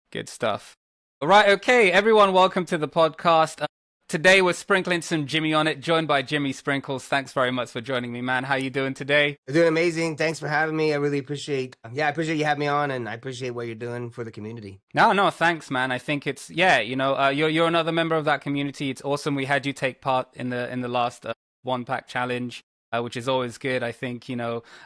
Good stuff. All right, okay, everyone, welcome to the podcast. Today we're sprinkling some Jimmy on it, joined by Jimmy Sprinkles. Thanks very much for joining me, man. How you doing today? You're doing amazing. Thanks for having me. I really appreciate, I appreciate you having me on, and I appreciate what you're doing for the community. No, no, thanks, man. I think it's yeah, you're another member of that community. It's awesome. We had you take part in the last one pack challenge, which is always good. I think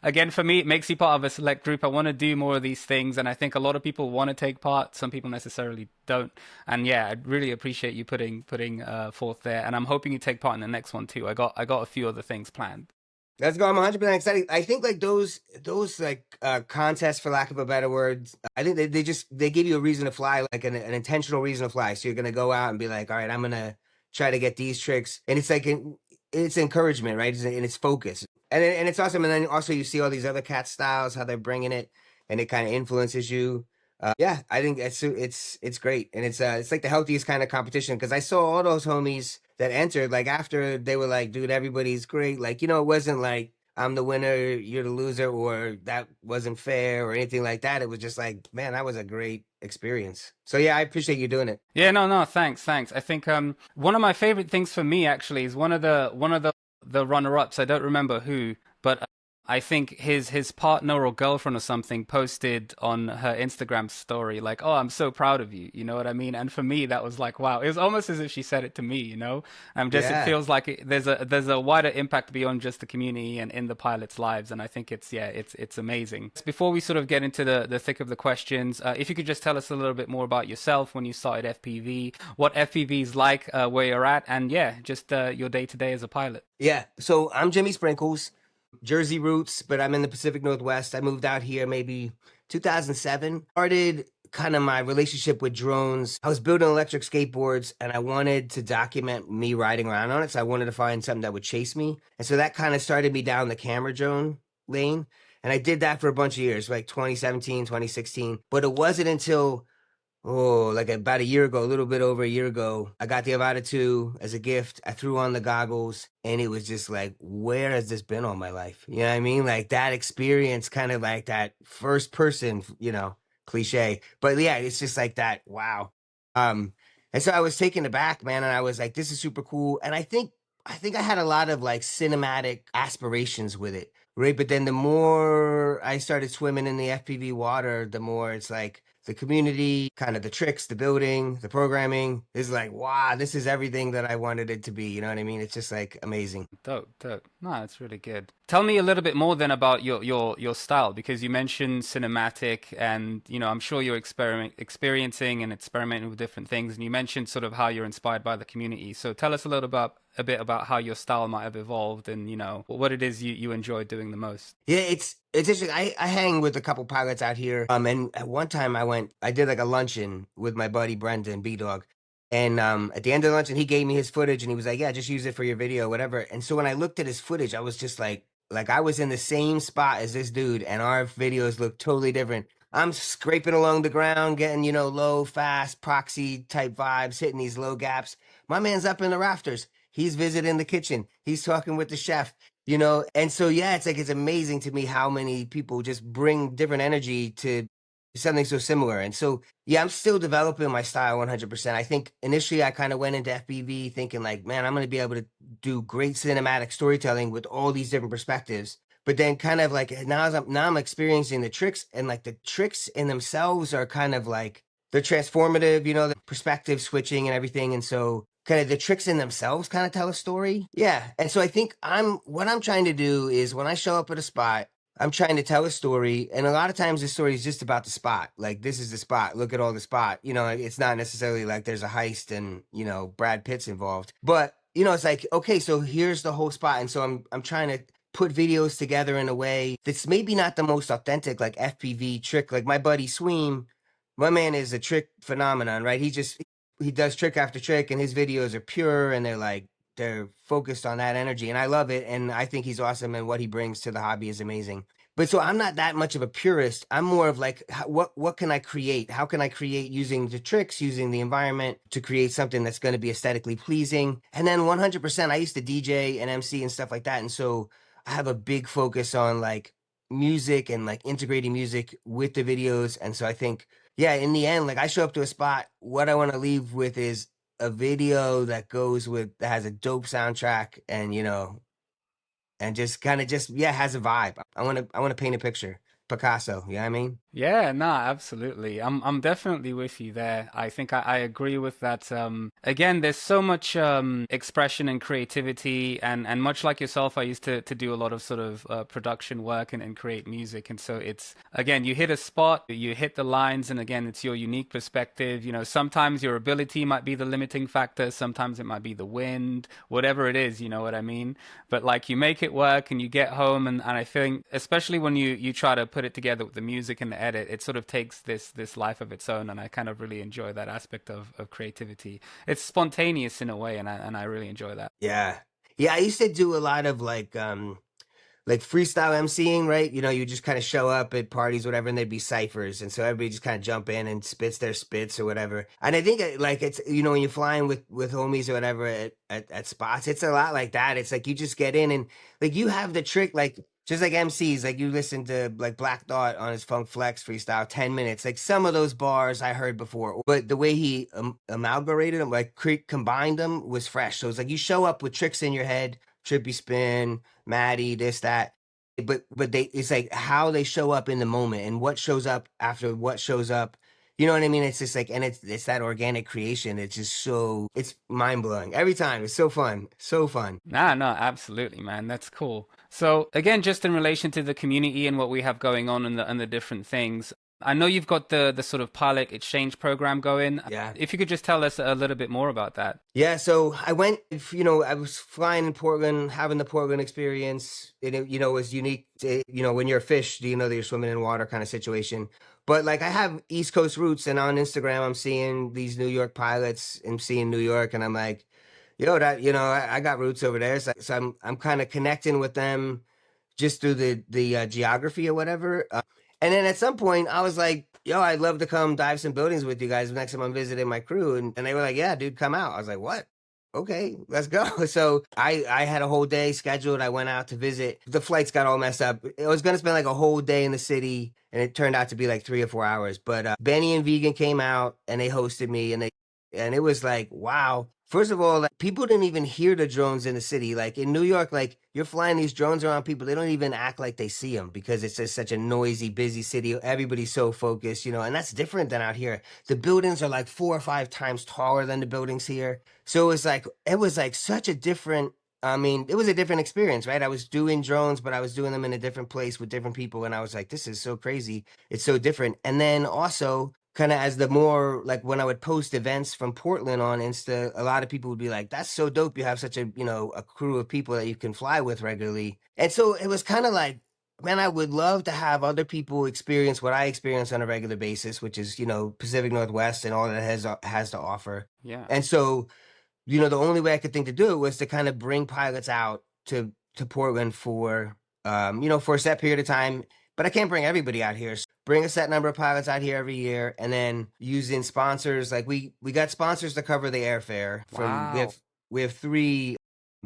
again for me, it makes you part of a select group. I want to do more of these things, and I think a lot of people want to take part. Some people necessarily don't, and yeah, I really appreciate you putting forth there. And I'm hoping you take part in the next one too. I got a few other things planned. Let's go. I'm 100% excited. I think like those like contests, for lack of a better word, I think they give you a reason to fly, like an intentional reason to fly. So you're gonna go out and be like, all right, I'm gonna try to get these tricks, and it's like it's encouragement, right? And it's focus, and it's awesome. And then also you see all these other cat styles, how they're bringing it, and it kind of influences you. Yeah, I think it's great, and it's like the healthiest kind of competition because I saw all those homies that entered like after they were like, dude, everybody's great. Like it wasn't like I'm the winner, you're the loser, or that wasn't fair or anything like that. It was just like, man, that was a great experience. So yeah, I appreciate you doing it. Yeah, no, no, thanks. I think one of my favorite things for me actually is one of the runner-ups. I don't remember who, but I think his partner or girlfriend or something posted on her Instagram story like, "Oh, I'm so proud of you." You know what I mean? And for me, that was like, wow. It was almost as if she said it to me. Just it Yeah. feels like there's a wider impact beyond just the community and in the pilots' lives. And I think it's amazing. Before we sort of get into the thick of the questions, if you could just tell us a little bit more about yourself when you started FPV, what FPV is like, where you're at, and yeah, just your day to day as a pilot. Yeah. So I'm Jimmy Sprinkles, Jersey roots, but I'm in the Pacific Northwest. I moved out here maybe 2007. Started kind of my relationship with drones. I was building electric skateboards and I wanted to document me riding around on it. So I wanted to find something that would chase me. And so that kind of started me down the camera drone lane. And I did that for a bunch of years, like 2017, 2016. But it wasn't until like about a year ago, a little bit over a year ago, I got the Avata 2 as a gift. I threw on the goggles and it was just like, where has this been all my life? You know what I mean? Like that experience, kind of like that first person, cliche. But yeah, it's just like that. Wow. Um, and so I was taken aback, man, and I was like, this is super cool. And I think I had a lot of like cinematic aspirations with it. Right. But then the more I started swimming in the FPV water, the more it's like the community, kind of the tricks, the building, the programming is like, wow, this is everything that I wanted it to be. You know what I mean? It's just like amazing. Dope, dope. No, that's really good. Tell me a little bit more then about your style because you mentioned cinematic and I'm sure you're experiencing and experimenting with different things and you mentioned sort of how you're inspired by the community. So tell us a bit about how your style might have evolved and what it is you enjoy doing the most. Yeah, it's interesting. I hang with a couple pilots out here. And at one time I did like a luncheon with my buddy Brendan B Dog. And at the end of the luncheon, he gave me his footage and he was like, yeah, just use it for your video, whatever. And so when I looked at his footage, I was just like I was in the same spot as this dude, and our videos look totally different. I'm scraping along the ground, getting, low, fast, proxy type vibes, hitting these low gaps. My man's up in the rafters. He's visiting the kitchen. He's talking with the chef. And so yeah, it's like it's amazing to me how many people just bring different energy to something so similar. And so yeah, I'm still developing my style 100%. I think initially I kind of went into FPV thinking like, man, I'm going to be able to do great cinematic storytelling with all these different perspectives. But then kind of like now I'm experiencing the tricks, and like the tricks in themselves are kind of like they're transformative, the perspective switching and everything. And so kind of the tricks in themselves kind of tell a story. Yeah. And so I think what I'm trying to do is when I show up at a spot, I'm trying to tell a story. And a lot of times the story is just about the spot. Like, this is the spot. Look at all the spot. It's not necessarily like there's a heist and, Brad Pitt's involved. But, it's like, okay, so here's the whole spot. And so I'm trying to put videos together in a way that's maybe not the most authentic, like FPV trick. Like my buddy Sweem, my man is a trick phenomenon, right? He does trick after trick, and his videos are pure, and they're focused on that energy, and I love it. And I think he's awesome, and what he brings to the hobby is amazing. But so I'm not that much of a purist. I'm more of like, what can I create? How can I create using the tricks, using the environment to create something that's going to be aesthetically pleasing? And then 100%, I used to DJ and MC and stuff like that, and so I have a big focus on like music and like integrating music with the videos. And so I think, yeah, in the end, like I show up to a spot, what I want to leave with is a video that goes with that has a dope soundtrack and and just kind of just yeah, has a vibe. I want to paint a picture. Picasso, you know what I mean? Yeah, no, absolutely. I'm definitely with you there. I think I agree with that. Again, there's so much expression and creativity, and much like yourself, I used to do a lot of sort of production work and create music. And so it's again, you hit a spot, you hit the lines, and again, it's your unique perspective. You know, sometimes your ability might be the limiting factor, sometimes it might be the wind, whatever it is, you know what I mean? But like you make it work and you get home, and I think especially when you try to put it together with the music and the edit, it sort of takes this life of its own, and I kind of really enjoy that aspect of creativity. It's spontaneous in a way, and I really enjoy that. Yeah. Yeah, I used to do a lot of like freestyle emceeing, right? You just kind of show up at parties, whatever, and there'd be ciphers, and so everybody just kind of jump in and spits their spits or whatever. And I think like it's when you're flying with homies or whatever at spots, it's a lot like that. It's like you just get in and like you have the trick, like just like MCs, like you listen to like Black Thought on his Funk Flex freestyle, 10 minutes. Like some of those bars I heard before, but the way he amalgamated them, like combined them, was fresh. So it's like you show up with tricks in your head, trippy spin, Maddie, this, that. But it's like how they show up in the moment and what shows up after what shows up. You know what I mean? It's just like, and it's that organic creation. It's just it's mind blowing every time. It's so fun, so fun. Nah, no, absolutely, man. That's cool. So again, just in relation to the community and what we have going on and the different things, I know you've got the sort of pilot exchange program going. Yeah. If you could just tell us a little bit more about that. Yeah, so I went, I was flying in Portland, having the Portland experience. And it was unique to, when you're a fish, do you know that you're swimming in water kind of situation. But like I have East Coast roots, and on Instagram, I'm seeing these New York pilots and seeing New York, and I'm like, yo, that, I got roots over there. So I'm kind of connecting with them just through the geography or whatever. And then at some point, I was like, "Yo, I'd love to come dive some buildings with you guys next time I'm visiting my crew." And they were like, "Yeah, dude, come out." I was like, "What? Okay, let's go." So I had a whole day scheduled. I went out to visit. The flights got all messed up. I was gonna spend like a whole day in the city, and it turned out to be like 3 or 4 hours. But Benny and Vegan came out and they hosted me, and it was like, wow. First of all, like, people didn't even hear the drones in the city. Like in New York, like you're flying these drones around people, they don't even act like they see them because it's just such a noisy, busy city. Everybody's so focused, and that's different than out here. The buildings are like 4 or 5 times taller than the buildings here. So it was like such a different. I mean, it was a different experience, right? I was doing drones, but I was doing them in a different place with different people, and I was like, this is so crazy. It's so different. And then also kind of as the more like when I would post events from Portland on Insta, a lot of people would be like, that's so dope. You have such a crew of people that you can fly with regularly. And so it was kind of like, man, I would love to have other people experience what I experience on a regular basis, which is, Pacific Northwest and all that has to offer. Yeah. And so the only way I could think to do it was to kind of bring pilots out to Portland for a set period of time. But I can't bring everybody out here. So bring a set number of pilots out here every year, and then using sponsors. Like we got sponsors to cover the airfare. From Wow. we have three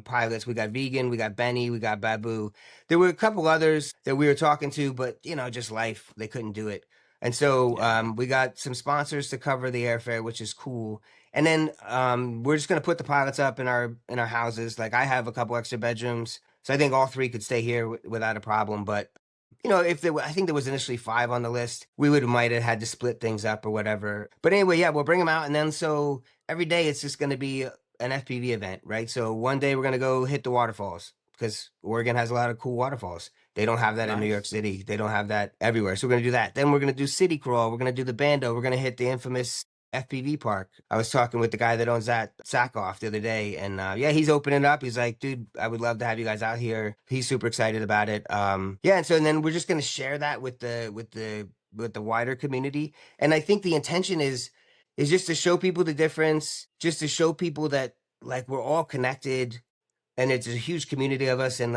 pilots. We got Vegan, we got Benny, we got Babu. There were a couple others that we were talking to, but just life, they couldn't do it. And so Yeah. we got some sponsors to cover the airfare, which is cool. And then we're just gonna put the pilots up in our houses. Like I have a couple extra bedrooms, so I think all three could stay here without a problem. But if I think there was initially five on the list, we would might have had to split things up or whatever. But anyway, yeah, we'll bring them out, and then so every day it's just gonna be an FPV event, right? So one day we're gonna go hit the waterfalls because Oregon has a lot of cool waterfalls. They don't have that in New York Nice. City. They don't have that everywhere. So we're gonna do that. Then we're gonna do city crawl. We're gonna do the bando. We're gonna hit the infamous FPV park. I was talking with the guy that owns that Sackhoff the other day, and yeah, he's opening up. He's like, dude, I would love to have you guys out here. He's super excited about it. Yeah, and then we're just gonna share that with the wider community. And I think the intention is just to show people the difference, just to show people that like we're all connected, and it's a huge community of us, and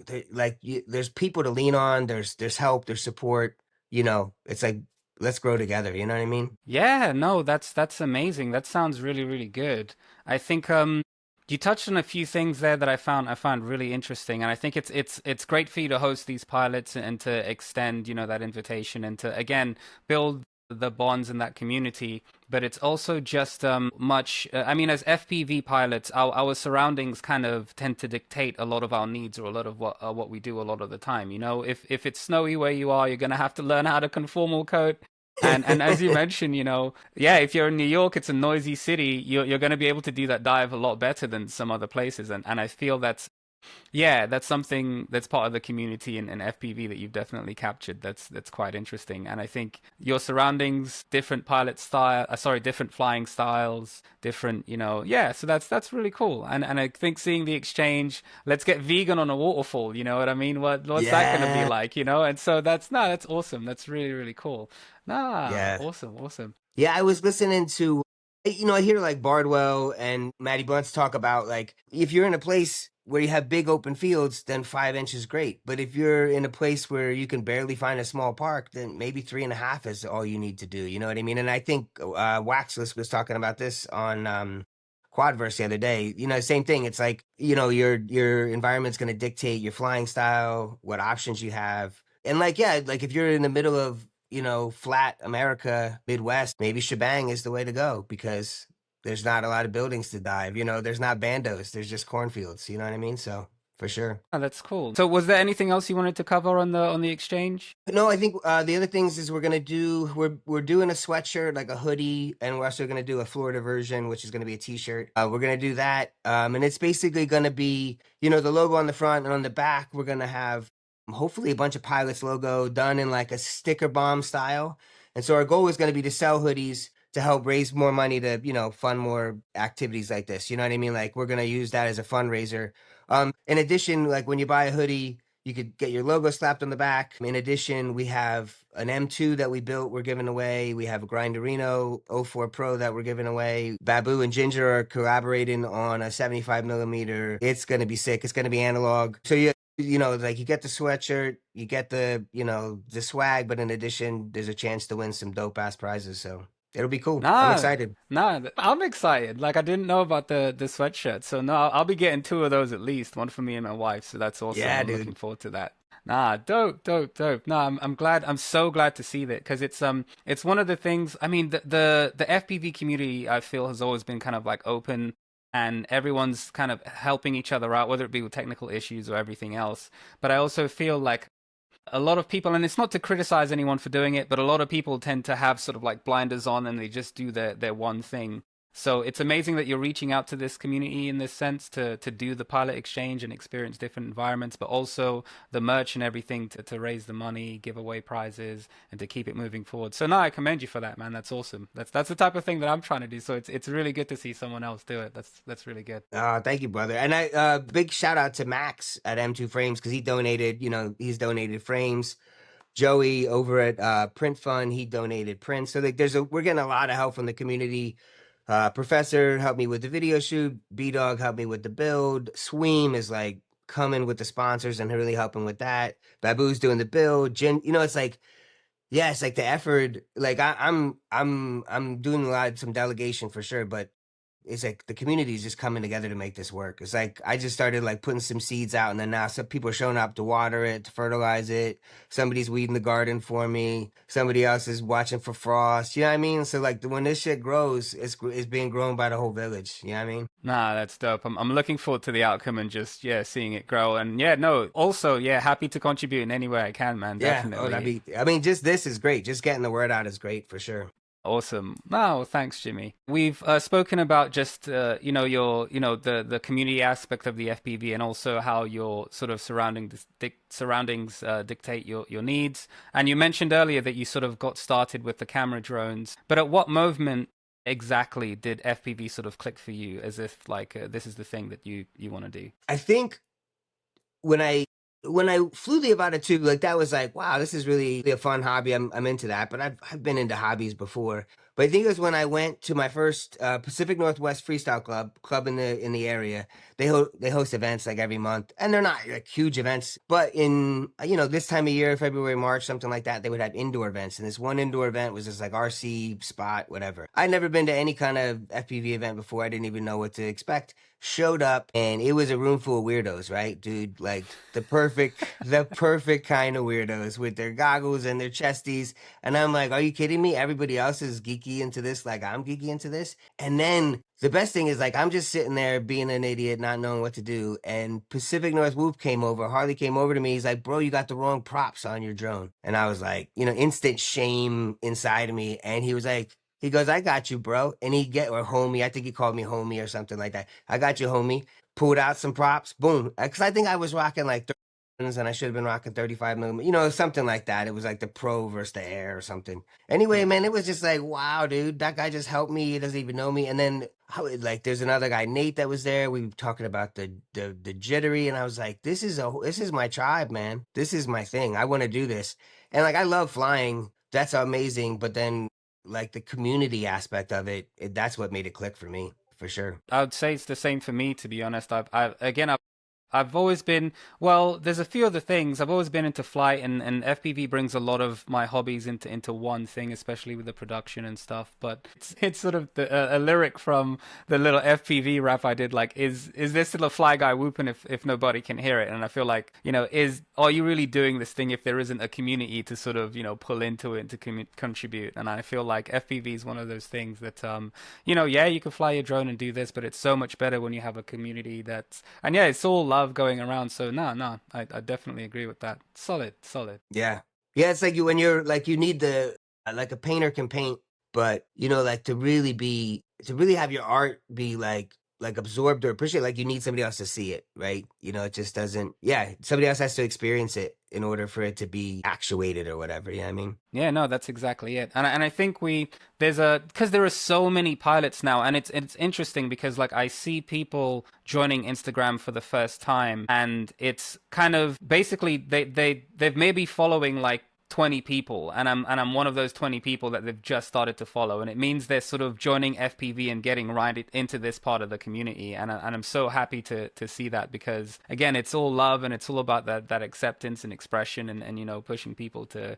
there's people to lean on. There's help. There's support. It's like let's grow together. You know what I mean? Yeah, no, that's amazing. That sounds really, really good. I think you touched on a few things there that I found really interesting, and I think it's great for you to host these pilots and to extend, that invitation and to again build the bonds in that community, but it's also just much. I mean, as FPV pilots, our surroundings kind of tend to dictate a lot of our needs or a lot of what we do a lot of the time. You know, if it's snowy where you are, you're gonna have to learn how to conformal coat. And as you mentioned, you know, yeah, if you're in New York, it's a noisy city. You're going to be able to do that dive a lot better than some other places, and I feel that's something that's part of the community in FPV that you've definitely captured. That's quite interesting. And I think your surroundings, different pilot style, sorry, different flying styles, different, you know, yeah. So that's really cool. And I think seeing the exchange, let's get vegan on a waterfall. You know what I mean? What's that gonna be Yeah, like? You know? And so that's awesome. That's really really cool. Nah, yeah. awesome, awesome. Yeah, I was listening to, I hear like Bardwell and Matty Bunce talk about like if you're in a place where you have big open fields, then 5 inch is great. But if you're in a place where you can barely find a small park, then maybe 3.5 is all you need to do. You know what I mean? And I think Waxless was talking about this on Quadverse the other day. You know, same thing. It's like, your environment's gonna dictate your flying style, what options you have. And like, yeah, like if you're in the middle of flat America, Midwest, maybe shebang is the way to go because there's not a lot of buildings to dive. There's not bandos, there's just cornfields. You know what I mean? So for sure. Oh, that's cool. So was there anything else you wanted to cover on the exchange? No, I think the other things is we're doing a sweatshirt, like a hoodie, and we're also gonna do a Florida version, which is gonna be a t-shirt. We're gonna do that, and it's basically gonna be the logo on the front and on the back. We're gonna have hopefully a bunch of pilots logo done in like a sticker bomb style, and so our goal is gonna be to sell hoodies to help raise more money to fund more activities like this. You know what I mean? Like we're gonna use that as a fundraiser. In addition, like when you buy a hoodie, you could get your logo slapped on the back. In addition, we have an M2 that we built, we're giving away. We have a Grinderino Ep4 Pro that we're giving away. Babu and Ginger are collaborating on a 75 millimeter. It's going to be sick. It's going to be analog. So like you get the sweatshirt, you get the swag, but in addition, there's a chance to win some dope ass prizes. So it'll be cool. I'm Nah, excited. nah, I'm excited. Like I didn't know about the sweatshirt. So no, I'll be getting two of those at least, one for me and my wife. So that's awesome. Yeah, I'm looking dude. forward to that. Nah, dope, dope, dope. No, I'm glad. I'm so glad to see that because it's one of the things. I mean, the FPV community I feel has always been kind of like open and everyone's kind of helping each other out, whether it be with technical issues or everything else. But I also feel like a lot of people, and it's not to criticize anyone for doing it, but a lot of people tend to have sort of like blinders on and they just do their one thing. So it's amazing that you're reaching out to this community in this sense to do the pilot exchange and experience different environments, but also the merch and everything to raise the money, give away prizes, and to keep it moving forward. So no, I commend you for that, man. That's awesome. That's the type of thing that I'm trying to do. So it's really good to see someone else do it. That's really good. Thank you, brother. And I big shout out to Max at M2 Frames because he donated, he's donated frames. Joey over at Print Fund, he donated prints. So like we're getting a lot of help from the community. Professor helped me with the video shoot. B Dog helped me with the build. Sweem is like coming with the sponsors and really helping with that. Babu's doing the build. Jen, it's like it's like the effort. Like I'm doing some delegation for sure, but it's like the community is just coming together to make this work. It's like I just started like putting some seeds out, and then now some people are showing up to water it, to fertilize it. Somebody's weeding the garden for me. Somebody else is watching for frost. You know what I mean? So like when this shit grows, it's being grown by the whole village. You know what I mean? Nah, that's dope. I'm looking forward to the outcome and just seeing it grow. And yeah, no, also happy to contribute in any way I can, man. Yeah. Oh, Definitely. I mean, just this is great. Just getting the word out is great for sure. Awesome. No, well, thanks, Jimmy. We've spoken about just your the community aspect of the FPV and also how your sort of surroundings dictate your needs. And you mentioned earlier that you sort of got started with the camera drones. But at what moment exactly did FPV sort of click for you, as if like this is the thing that you want to do? I think when I flew the Avata 2, like that was like, wow, this is really a fun hobby. I'm into that, but I've been into hobbies before. But I think it was when I went to my first Pacific Northwest Freestyle club in the area. They host events like every month, and they're not like huge events. But in this time of year, February, March, something like that, they would have indoor events. And this one indoor event was just like RC spot, whatever. I'd never been to any kind of FPV event before. I didn't even know what to expect. Showed up, and it was a room full of weirdos, right, dude? Like the perfect kind of weirdos with their goggles and their chesties. And I'm like, are you kidding me? Everybody else is geeky into this, like I'm geeky into this. And then the best thing is like I'm just sitting there being an idiot, not knowing what to do. And Pacific North Whoop came over. Harley came over to me. He's like, bro, you got the wrong props on your drone. And I was like, instant shame inside of me. And he goes, I got you, bro. And or homie, I think he called me homie or something like that. I got you, homie. Pulled out some props, boom. Because I think I was rocking like and I should have been rocking 35 millimeter, something like that. It was like the Pro versus the Air or something. Anyway, Yeah. man, it was just like, wow, dude, that guy just helped me. He doesn't even know me. And then like there's another guy, Nate, that was there. We were talking about the jittery, and I was like, this is my tribe, man. This is my thing. I want to do this. And like I love flying. That's amazing. But then like the community aspect of that's what made it click for me, for sure. I would say it's the same for me, to be honest. I've always been, well, there's a few other things. I've always been into flight, and FPV brings a lot of my hobbies into one thing, especially with the production and stuff. But it's sort of a lyric from the little FPV rap I did, like, is this little fly guy whooping if nobody can hear it? And I feel like, are you really doing this thing if there isn't a community to sort of, pull into it and to contribute? And I feel like FPV is one of those things that, yeah, you can fly your drone and do this, but it's so much better when you have a community and yeah, it's all love going around. So no, I definitely agree with that. Solid, solid. Yeah. Yeah, it's like when you're like you need like a painter can paint, but like to really have your art be like absorbed or appreciate, like you need somebody else to see it, right? It just doesn't, yeah, somebody else has to experience it in order for it to be actuated or whatever, you know what I mean? Yeah, no, that's exactly it. And I think because there are so many pilots now, and it's interesting because like I see people joining Instagram for the first time, and it's kind of basically they've maybe following like 20 people, and I'm one of those 20 people that they've just started to follow, and it means they're sort of joining FPV and getting right into this part of the community, and I'm so happy to see that, because again, it's all love, and it's all about that acceptance and expression, and pushing people to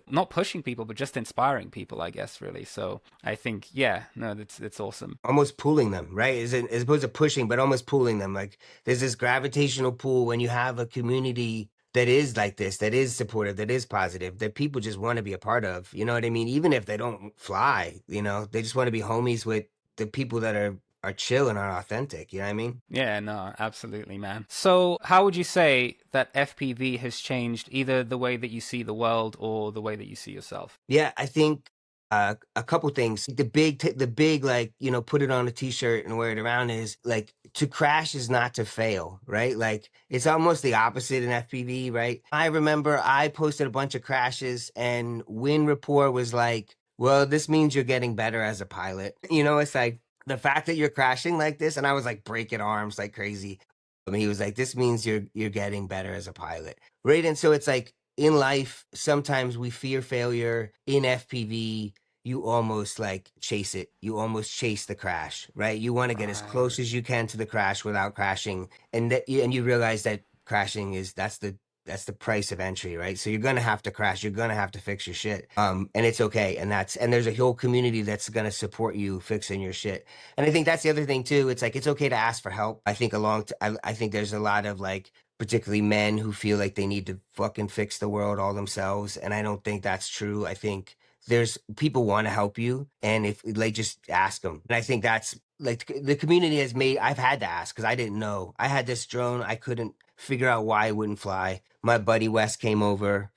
not pushing people but just inspiring people, I guess, really. So I think, yeah, no, it's awesome. Almost pulling them, right? As opposed to pushing, but almost pulling them. Like there's this gravitational pull when you have a community that is like this, that is supportive, that is positive, that people just want to be a part of. You know what I mean? Even if they don't fly, they just want to be homies with the people that are chill and are authentic. You know what I mean? Yeah, no, absolutely, man. So how would you say that FPV has changed either the way that you see the world or the way that you see yourself? Yeah, I think a couple things. The big like put it on a t-shirt and wear it around is like to crash is not to fail, right? Like it's almost the opposite in FPV, right? I remember I posted a bunch of crashes and Win Rapport was like, "Well, this means you're getting better as a pilot." It's like the fact that you're crashing like this, and I was like breaking arms like crazy. I mean, he was like, "This means you're getting better as a pilot." Right. And so it's like in life, sometimes we fear failure. In FPV, you almost like chase it. You almost chase the crash, right? You want to get as Right. close as you can to the crash without crashing. And you realize that crashing that's the price of entry, right? So you're gonna have to crash. You're gonna have to fix your shit. And it's okay. And there's a whole community that's gonna support you fixing your shit. And I think that's the other thing too. It's like it's okay to ask for help. I think I think there's a lot of like particularly men who feel like they need to fucking fix the world all themselves. And I don't think that's true. I think there's people want to help you. And if like, just ask them. And I think that's like the community has made, I've had to ask because I didn't know. I had this drone. I couldn't figure out why it wouldn't fly. My buddy Wes came over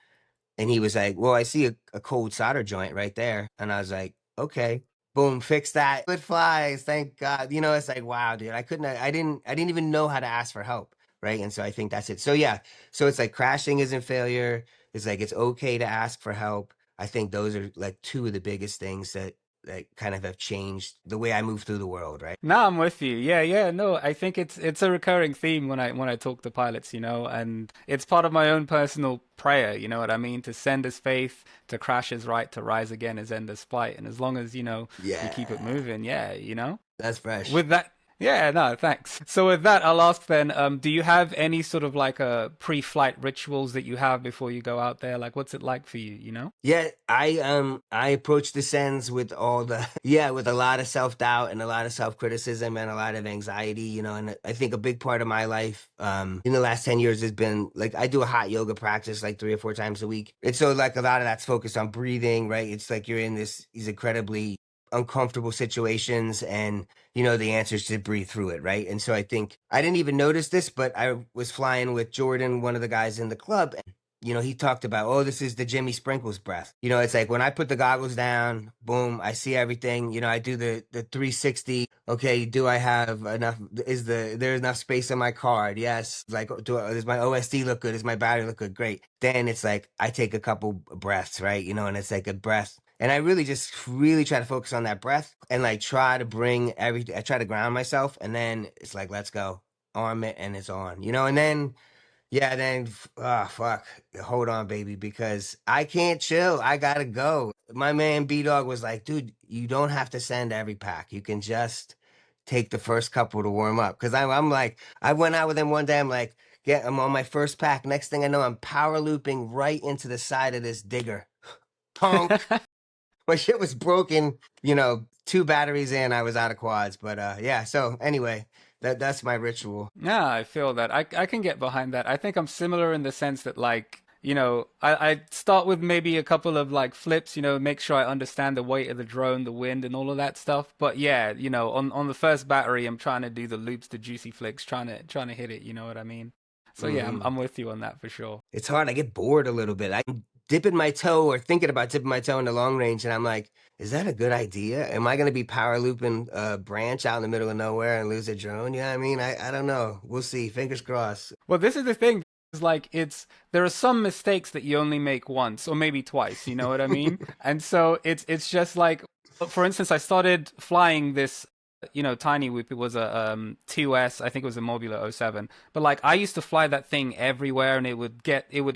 and he was like, well, I see a cold solder joint right there. And I was like, okay, boom, fix that. It flies. Thank God. It's like, wow, dude, I didn't even know how to ask for help. Right. And so I think that's it. So yeah. So it's like crashing isn't failure. It's like, it's okay to ask for help. I think those are like two of the biggest things that that kind of have changed the way I move through the world, right? No, I'm with you. Yeah, yeah. No, I think it's a recurring theme when I talk to pilots, and it's part of my own personal prayer, you know what I mean? To send is faith, to crash is right, to rise again is end is flight. And as long as, we keep it Yeah, moving, yeah. that's fresh. With that, yeah, no, thanks. So with that, I'll ask then, do you have any sort of like pre-flight rituals that you have before you go out there? Like, what's it like for you? Yeah, I approach the sends with all the yeah, with a lot of self-doubt and a lot of self-criticism and a lot of anxiety, and I think a big part of my life in the last 10 years has been like I do a hot yoga practice like 3 or 4 times a week. And so like a lot of that's focused on breathing, right? It's like you're in these incredibly uncomfortable situations and the answer is to breathe through it, right? And so I think I didn't even notice this, but I was flying with Jordan, one of the guys in the club, he talked about, oh, this is the Jimmy Sprinkles breath. It's like when I put the goggles down, boom, I see everything. I do the 360. Okay, do I have enough? There enough space on my card? Yes. Like, does my OSD look good? Does my battery look good? Great. Then it's like I take a couple breaths, right? And it's like a breath. And I really just really try to focus on that breath and like try to bring everything. I try to ground myself, and then it's like, let's go, arm it, and it's on. And then yeah, then fuck. Hold on, baby, because I can't chill. I gotta go. My man B Dog was like, dude, you don't have to send every pack. You can just take the first couple to warm up. Cause I'm like, I went out with him one day. I'm like, yeah, I'm on my first pack. Next thing I know, I'm power looping right into the side of this digger. Honk. My shit was broken, 2 batteries in, I was out of quads. But yeah, so anyway, that's my ritual. Yeah, I feel that. I can get behind that. I think I'm similar in the sense that like, I start with maybe a couple of like flips, make sure I understand the weight of the drone, the wind and all of that stuff. But yeah, on the first battery, I'm trying to do the loops, the juicy flicks, trying to hit it, you know what I mean? So yeah, I'm Hmm. I'm with you on that for sure. It's hard. I get bored a little bit. I'm dipping my toe or thinking about dipping my toe into long range, and I'm like, is that a good idea? Am I going to be power looping a branch out in the middle of nowhere and lose a drone? Yeah, I mean, I don't know. We'll see. Fingers crossed. Well, this is the thing. Is like there are some mistakes that you only make once or maybe twice, you know what I mean? And so it's just like for instance, I started flying this tiny whoop. It was a 2S, I think it was a Mobula '07. But like I used to fly that thing everywhere and it would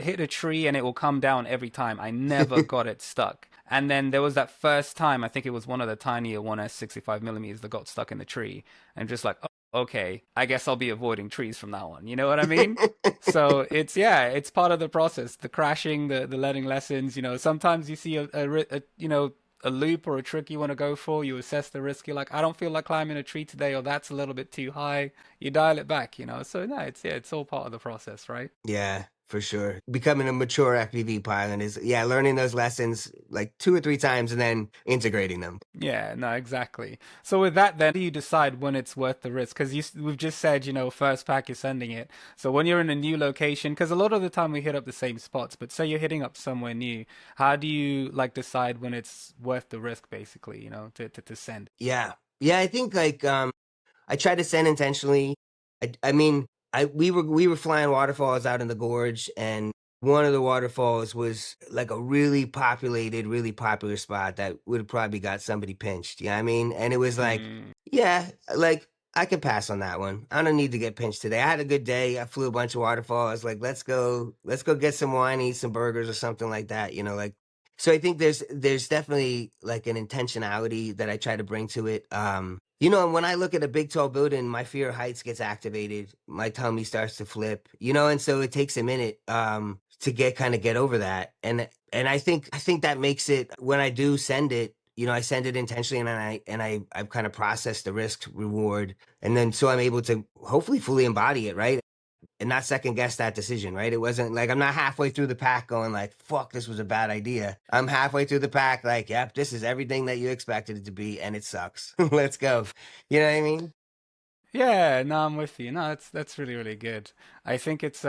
hit a tree and it will come down every time. I never got it stuck. And then there was that first time, I think it was one of the tinier 1S 65 millimeters that got stuck in the tree. And just like, oh, okay, I guess I'll be avoiding trees from now on. You know what I mean? So it's part of the process, the crashing, the learning lessons. Sometimes you see a loop or a trick you want to go for, you assess the risk. You're like, I don't feel like climbing a tree today, or that's a little bit too high. You dial it back. So no, it's all part of the process, right? Yeah, for sure. Becoming a mature FPV pilot is, yeah, learning those lessons like 2 or 3 times and then integrating them. Yeah, no, exactly. So with that, then, how do you decide when it's worth the risk? Because we've just said, first pack you're sending it. So when you're in a new location, because a lot of the time we hit up the same spots, but say you're hitting up somewhere new, how do you like decide when it's worth the risk, basically, to send? Yeah. Yeah, I think like I tried to send intentionally. I mean, we were flying waterfalls out in the gorge, and one of the waterfalls was like a really popular spot that would have probably got somebody pinched. You know what I mean? And it was like, Mm. yeah, like I can pass on that one. I don't need to get pinched today. I had a good day. I flew a bunch of waterfalls. Like, let's go get some wine, eat some burgers or something like that. Like. So I think there's definitely like an intentionality that I try to bring to it. And when I look at a big tall building, my fear of heights gets activated. My tummy starts to flip, and so it takes a minute to get over that. And I think that makes it when I do send it, I send it intentionally I've kind of processed the risk reward. And then so I'm able to hopefully fully embody it, right? And not second guess that decision, right? It wasn't like I'm not halfway through the pack going like, fuck, this was a bad idea. I'm halfway through the pack like, yep, this is everything that you expected it to be, and it sucks. Let's go. You know what I mean? Yeah, no, I'm with you. No, that's really, really good. I think it's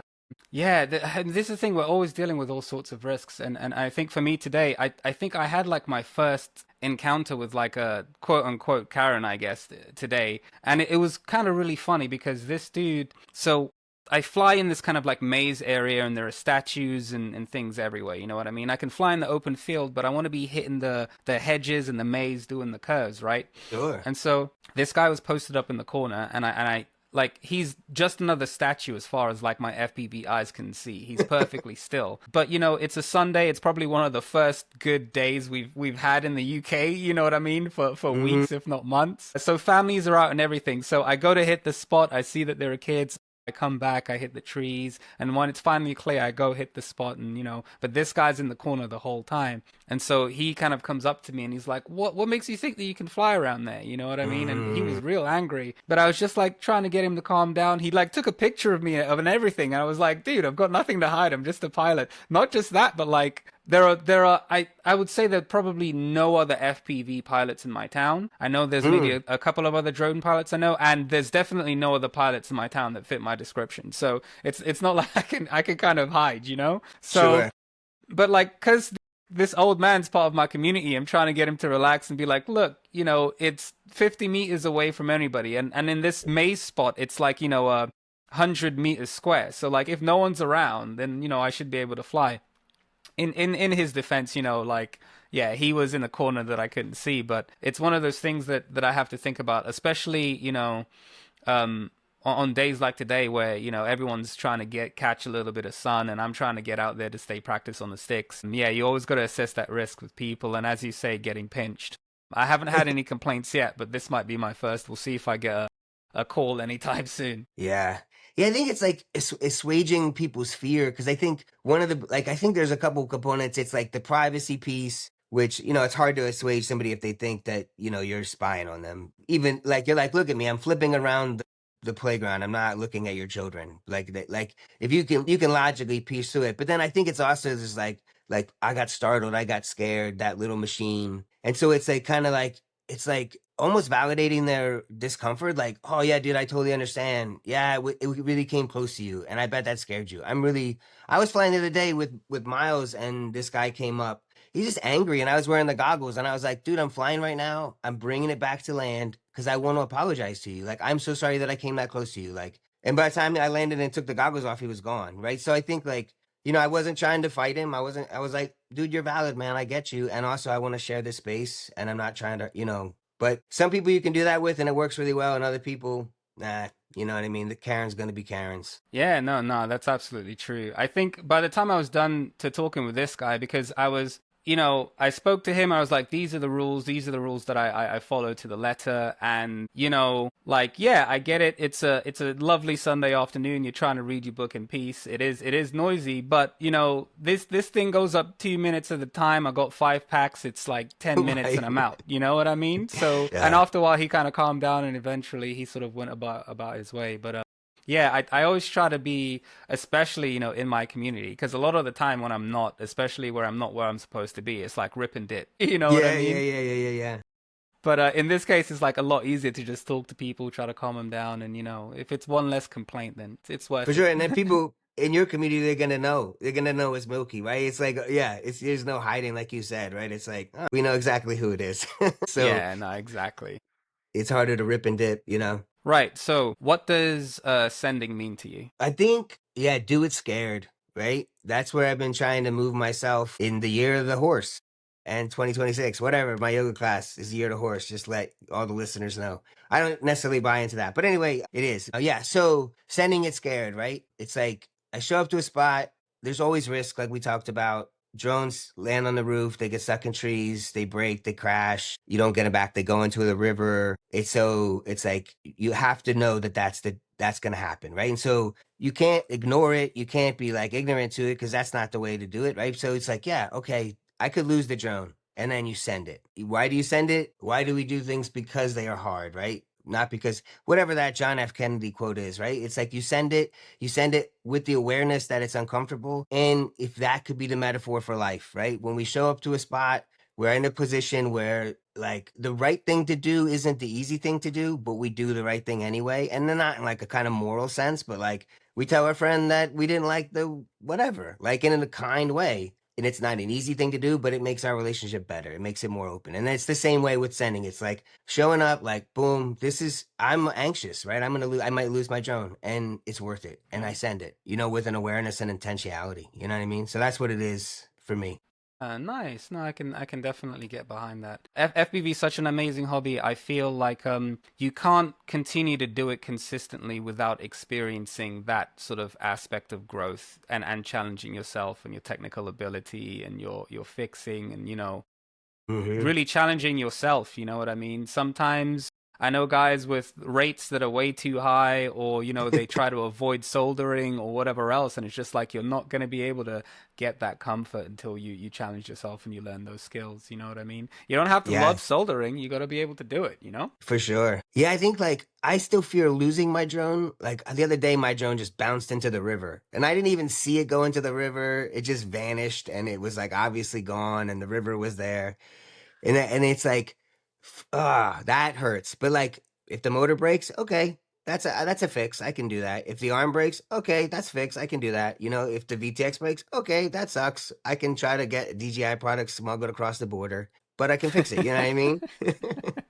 yeah, and this is the thing. We're always dealing with all sorts of risks, and I think for me today, I think I had like my first encounter with like a quote unquote Karen, I guess, today, and it was kind of really funny because this dude. So I fly in this kind of like maze area, and there are statues and things everywhere. You know what I mean? I can fly in the open field, but I want to be hitting the hedges and the maze, doing the curves, right? Sure. And so this guy was posted up in the corner, and I like he's just another statue as far as like my FPV eyes can see. He's perfectly still. But you know, it's a Sunday. It's probably one of the first good days we've had in the UK. You know what I mean? For Hmm. weeks, if not months. So families are out and everything. So I go to hit the spot. I see that there are kids. I come back, I hit the trees, and when it's finally clear, I go hit the spot, and you know. But this guy's in the corner the whole time, and so he kind of comes up to me and he's like, "What makes you think that you can fly around there?" You know what I mean? And he was Mm. real angry, but I was just like trying to get him to calm down. He like took a picture of me of and everything, and I was like, "Dude, I've got nothing to hide. I'm just a pilot." Not just that, but like there are I would say there are probably no other FPV pilots in my town. I know there's maybe Mm. a couple of other drone pilots I know, and there's definitely no other pilots in my town that fit my description. So it's not like I can kind of hide, you know? So Sure. but like cuz this old man's part of my community, I'm trying to get him to relax and be like, "Look, you know, it's 50 meters away from anybody, and in this maze spot, it's like, you know, 100 meters square. So like if no one's around, then you know, I should be able to fly." In his defense, you know, like yeah, he was in a corner that I couldn't see, but it's one of those things that I have to think about, especially you know, on days like today where you know everyone's trying to get catch a little bit of sun, and I'm trying to get out there to stay practice on the sticks. And yeah, you always got to assess that risk with people, and as you say, getting pinched. I haven't had any complaints yet, but this might be my first. We'll see if I get a call anytime soon. Yeah. Yeah, I think it's like assuaging people's fear because I think one of the like I think there's a couple components. It's like the privacy piece, which it's hard to assuage somebody if they think that you're spying on them. Even like you're like, look at me, I'm flipping around the playground. I'm not looking at your children. Like that, like if you can logically piece through it, but then I think it's also just like I got startled, I got scared, that little machine, and so it's like kind of like it's like almost validating their discomfort. Like, oh yeah, dude, I totally understand. Yeah, it really came close to you, and I bet that scared you. I was flying the other day with Miles, and this guy came up. He's just angry, and I was wearing the goggles, and I was like, dude, I'm flying right now. I'm bringing it back to land because I want to apologize to you. Like, I'm so sorry that I came that close to you. Like, and by the time I landed and took the goggles off, he was gone. Right. So I think like I wasn't trying to fight him. I was like, dude, you're valid, man. I get you. And also, I want to share this space. And I'm not trying to, but some people you can do that with and it works really well. And other people, nah, you know what I mean? The Karen's going to be Karen's. Yeah, no, no, that's absolutely true. I think by the time I was done to talking with this guy, because I was, you know, I spoke to him, I was like, these are the rules, these are the rules that I follow to the letter. And, you know, like, yeah, I get it. It's a lovely Sunday afternoon. You're trying to read your book in peace. It is noisy, but you know, this thing goes up 2 minutes at a time. I got 5 packs. It's like 10 minutes and Right. I'm out. You know what I mean? So, and Yeah. after a while, he kind of calmed down, and eventually he sort of went about his way. But yeah, I always try to be, especially, you know, in my community, because a lot of the time when I'm not, especially where I'm not where I'm supposed to be, it's like rip and dip. You know what I Yeah. Yeah. mean? Yeah. Yeah. Yeah. Yeah. But in this case, it's like a lot easier to just talk to people, try to calm them down, and you know, if it's one less complaint, then it's For worth it. sure. And then people in your community, they're going to know. They're going to know it's Milky, right? It's like, yeah, there's no hiding, like you said, right? It's like, oh, we know exactly who it is. So Yeah, no, exactly. it's harder to rip and dip. Right. So, what does sending mean to you? I think, yeah, do it scared, right? That's where I've been trying to move myself in the year of the horse and 2026, whatever. My yoga class is the year of the horse. Just let all the listeners know. I don't necessarily buy into that, but anyway, it is. Yeah. So sending it scared, right? It's like I show up to a spot. There's always risk, like we talked about. Drones land on the roof, they get stuck in trees, they break, they crash. You don't get them back. They go into the river. It's like you have to know that that's going to happen, right? And so you can't ignore it. You can't be like ignorant to it because that's not the way to do it, right? So it's like, yeah, okay, I could lose the drone, and then you send it. Why do you send it? Why do we do things? Because they are hard, right? Not because whatever that John F. Kennedy quote is, right? It's like you send it with the awareness that it's uncomfortable. And if that could be the metaphor for life, right? When we show up to a spot, we're in a position where like the right thing to do isn't the easy thing to do, but we do the right thing anyway. And then not in like a kind of moral sense, but like we tell our friend that we didn't like the whatever, like in a kind way. and it's not an easy thing to do, but it makes our relationship better. It makes it more open. And it's the same way with sending. It's like showing up, like, boom, I'm anxious, right? I might lose my drone, and it's worth it. And Yeah. I send it, with an awareness and intentionality. You know what I mean? So that's what it is for me. Nice. No, I can definitely get behind that. FPV is such an amazing hobby. I feel like you can't continue to do it consistently without experiencing that sort of aspect of growth and challenging yourself and your technical ability and your fixing and Hmm. really challenging yourself, you know what I mean? Sometimes I know guys with rates that are way too high, or, they try to avoid soldering or whatever else, and it's just like you're not going to be able to get that comfort until you challenge yourself and you learn those skills, you know what I mean? You don't have to Yeah, love soldering, you got to be able to do it, you know? for sure. Yeah, I think like I still fear losing my drone. Like the other day, my drone just bounced into the river, and I didn't even see it go into the river. It just vanished, and it was like obviously gone, and the river was there. And it's like, that hurts. But like, if the motor breaks, okay, that's a fix. I can do that. If the arm breaks, okay, that's fixed. I can do that. If the VTX breaks, okay, that sucks. I can try to get DJI products smuggled across the border, but I can fix it. You know what I mean?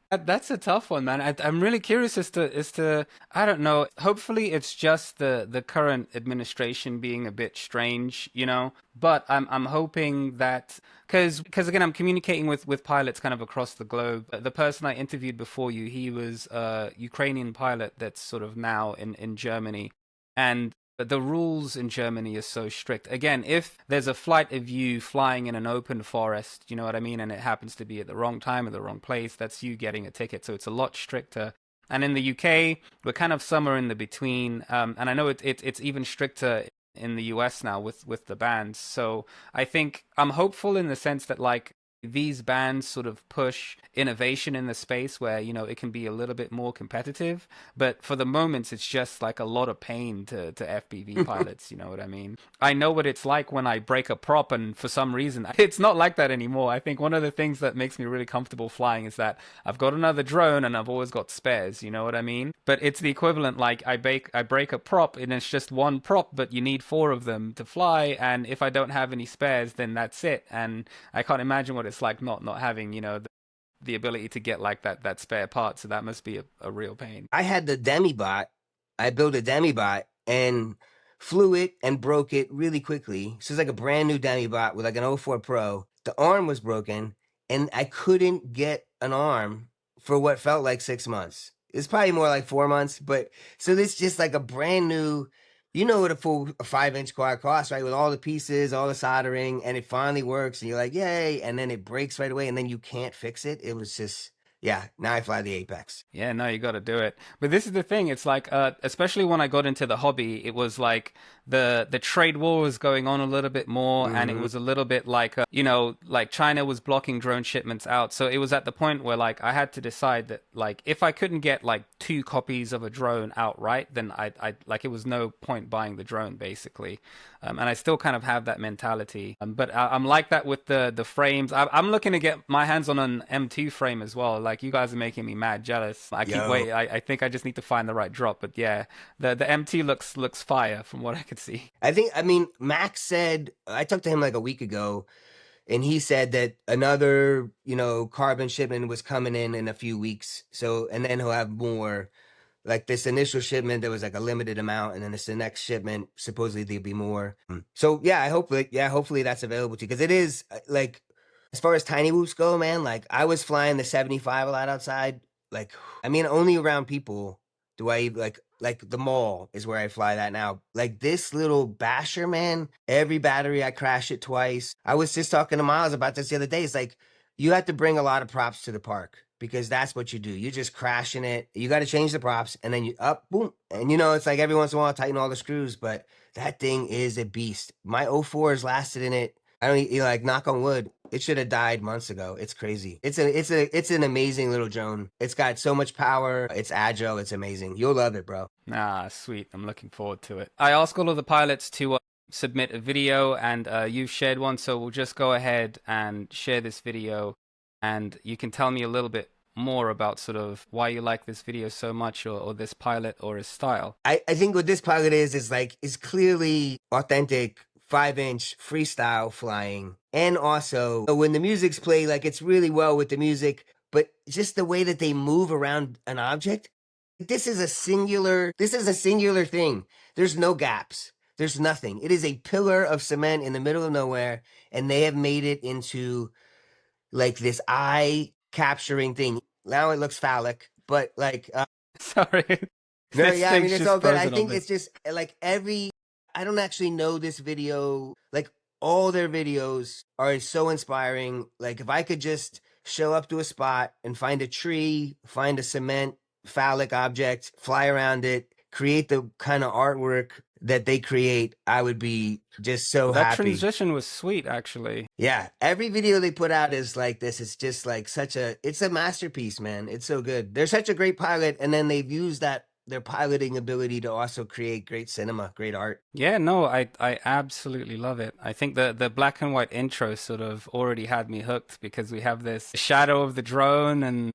That's a tough one, man. I'm really curious as to I don't know. Hopefully, it's just the current administration being a bit strange, you know. But I'm hoping that because again, I'm communicating with pilots kind of across the globe. The person I interviewed before you, he was a Ukrainian pilot that's sort of now in Germany, and the rules in Germany are so strict. Again, if there's a flight of you flying in an open forest, you know what I mean, and it happens to be at the wrong time at the wrong place, that's you getting a ticket. So it's a lot stricter. And in the UK, we're kind of somewhere in the between. And I know it's even stricter in the US now with the bans. So I think I'm hopeful in the sense that like these bans sort of push innovation in the space where it can be a little bit more competitive, but for the moment it's just like a lot of pain to FPV pilots, you know what I mean? I know what it's like when I break a prop, and for some reason it's not like that anymore. I think one of the things that makes me really comfortable flying is that I've got another drone and I've always got spares, you know what I mean? But it's the equivalent, like I break a prop and it's just one prop, but you need four of them to fly, and if I don't have any spares, then that's it. And I can't imagine what it's like not having, the ability to get like that spare part. So that must be a real pain. I had the Demibot. I built a Demibot and flew it and broke it really quickly. So it's like a brand new Demibot with like an '04 Pro. The arm was broken, and I couldn't get an arm for what felt like 6 months. It's probably more like 4 months, but so this just like a brand new. You know what a 5-inch quad costs, right? With all the pieces, all the soldering, and it finally works, and you're like, yay! And then it breaks right away, and then you can't fix it. It was just, yeah. Now I fly the Apex. Yeah, no, you got to do it. But this is the thing. It's like, especially when I got into the hobby, it was like the trade war was going on a little bit more, and it Hmm. was a little bit like, like China was blocking drone shipments out. So it was at the point where like I had to decide that like if I couldn't get like two copies of a drone outright, then I like it was no point buying the drone basically. And I still kind of have that mentality. But I'm like that with the frames. I'm looking to get my hands on an M2 frame as well. Like you guys are making me mad jealous. I keep Yo, waiting. I think I just need to find the right drop. But yeah, the M2 looks fire from what I could see. I mean, Max said, I talked to him like a week ago, and he said that another, carbon shipment was coming in a few weeks. So, and then he'll have more. Like this initial shipment, there was like a limited amount, and then this the next shipment, supposedly there'll be more. So yeah, hopefully that's available to you because it is like as far as tiny whoops go, man. Like I was flying the 75 a lot outside. Like I mean, only around people do I even like the mall is where I fly that now. Like this little basher, man. Every battery I crash it twice. I was just talking to Miles about this the other day. It's like you have to bring a lot of props to the park because that's what you do. You're just crashing it. You got to change the props and then you up, boom. And it's like every once in a while, tighten all the screws, but that thing is a beast. My '04 has lasted in it. I don't like knock on wood. It should have died months ago. It's crazy. It's an amazing little drone. It's got so much power. It's agile. It's amazing. You'll love it, bro. Ah, sweet. I'm looking forward to it. I ask all of the pilots to submit a video, and you've shared one, so we'll just go ahead and share this video, and you can tell me a little bit more about sort of why you like this video so much, or this pilot or his style. I think what this pilot is like is clearly authentic 5-inch freestyle flying. And also when the music's played, like it's really well with the music, but just the way that they move around an object. This is a singular thing. There's no gaps. There's nothing. It is a pillar of cement in the middle of nowhere, and they have made it into like this eye capturing thing. Now it looks phallic, but like Sorry, no, this yeah, I mean thing's it's just all good. I frozen on think me. it's just like I don't actually know this video. Like all their videos are so inspiring. Like if I could just show up to a spot and find a tree, find a cement phallic object, fly around it, create the kind of artwork that they create, I would be just so That happy. transition was sweet, actually. Yeah, every video they put out is like this. It's just like it's a masterpiece, man. It's so good. They're such a great pilot, and then they've used their piloting ability to also create great cinema, great art. Yeah, no, I absolutely love it. I think the black and white intro sort of already had me hooked because we have this shadow of the drone and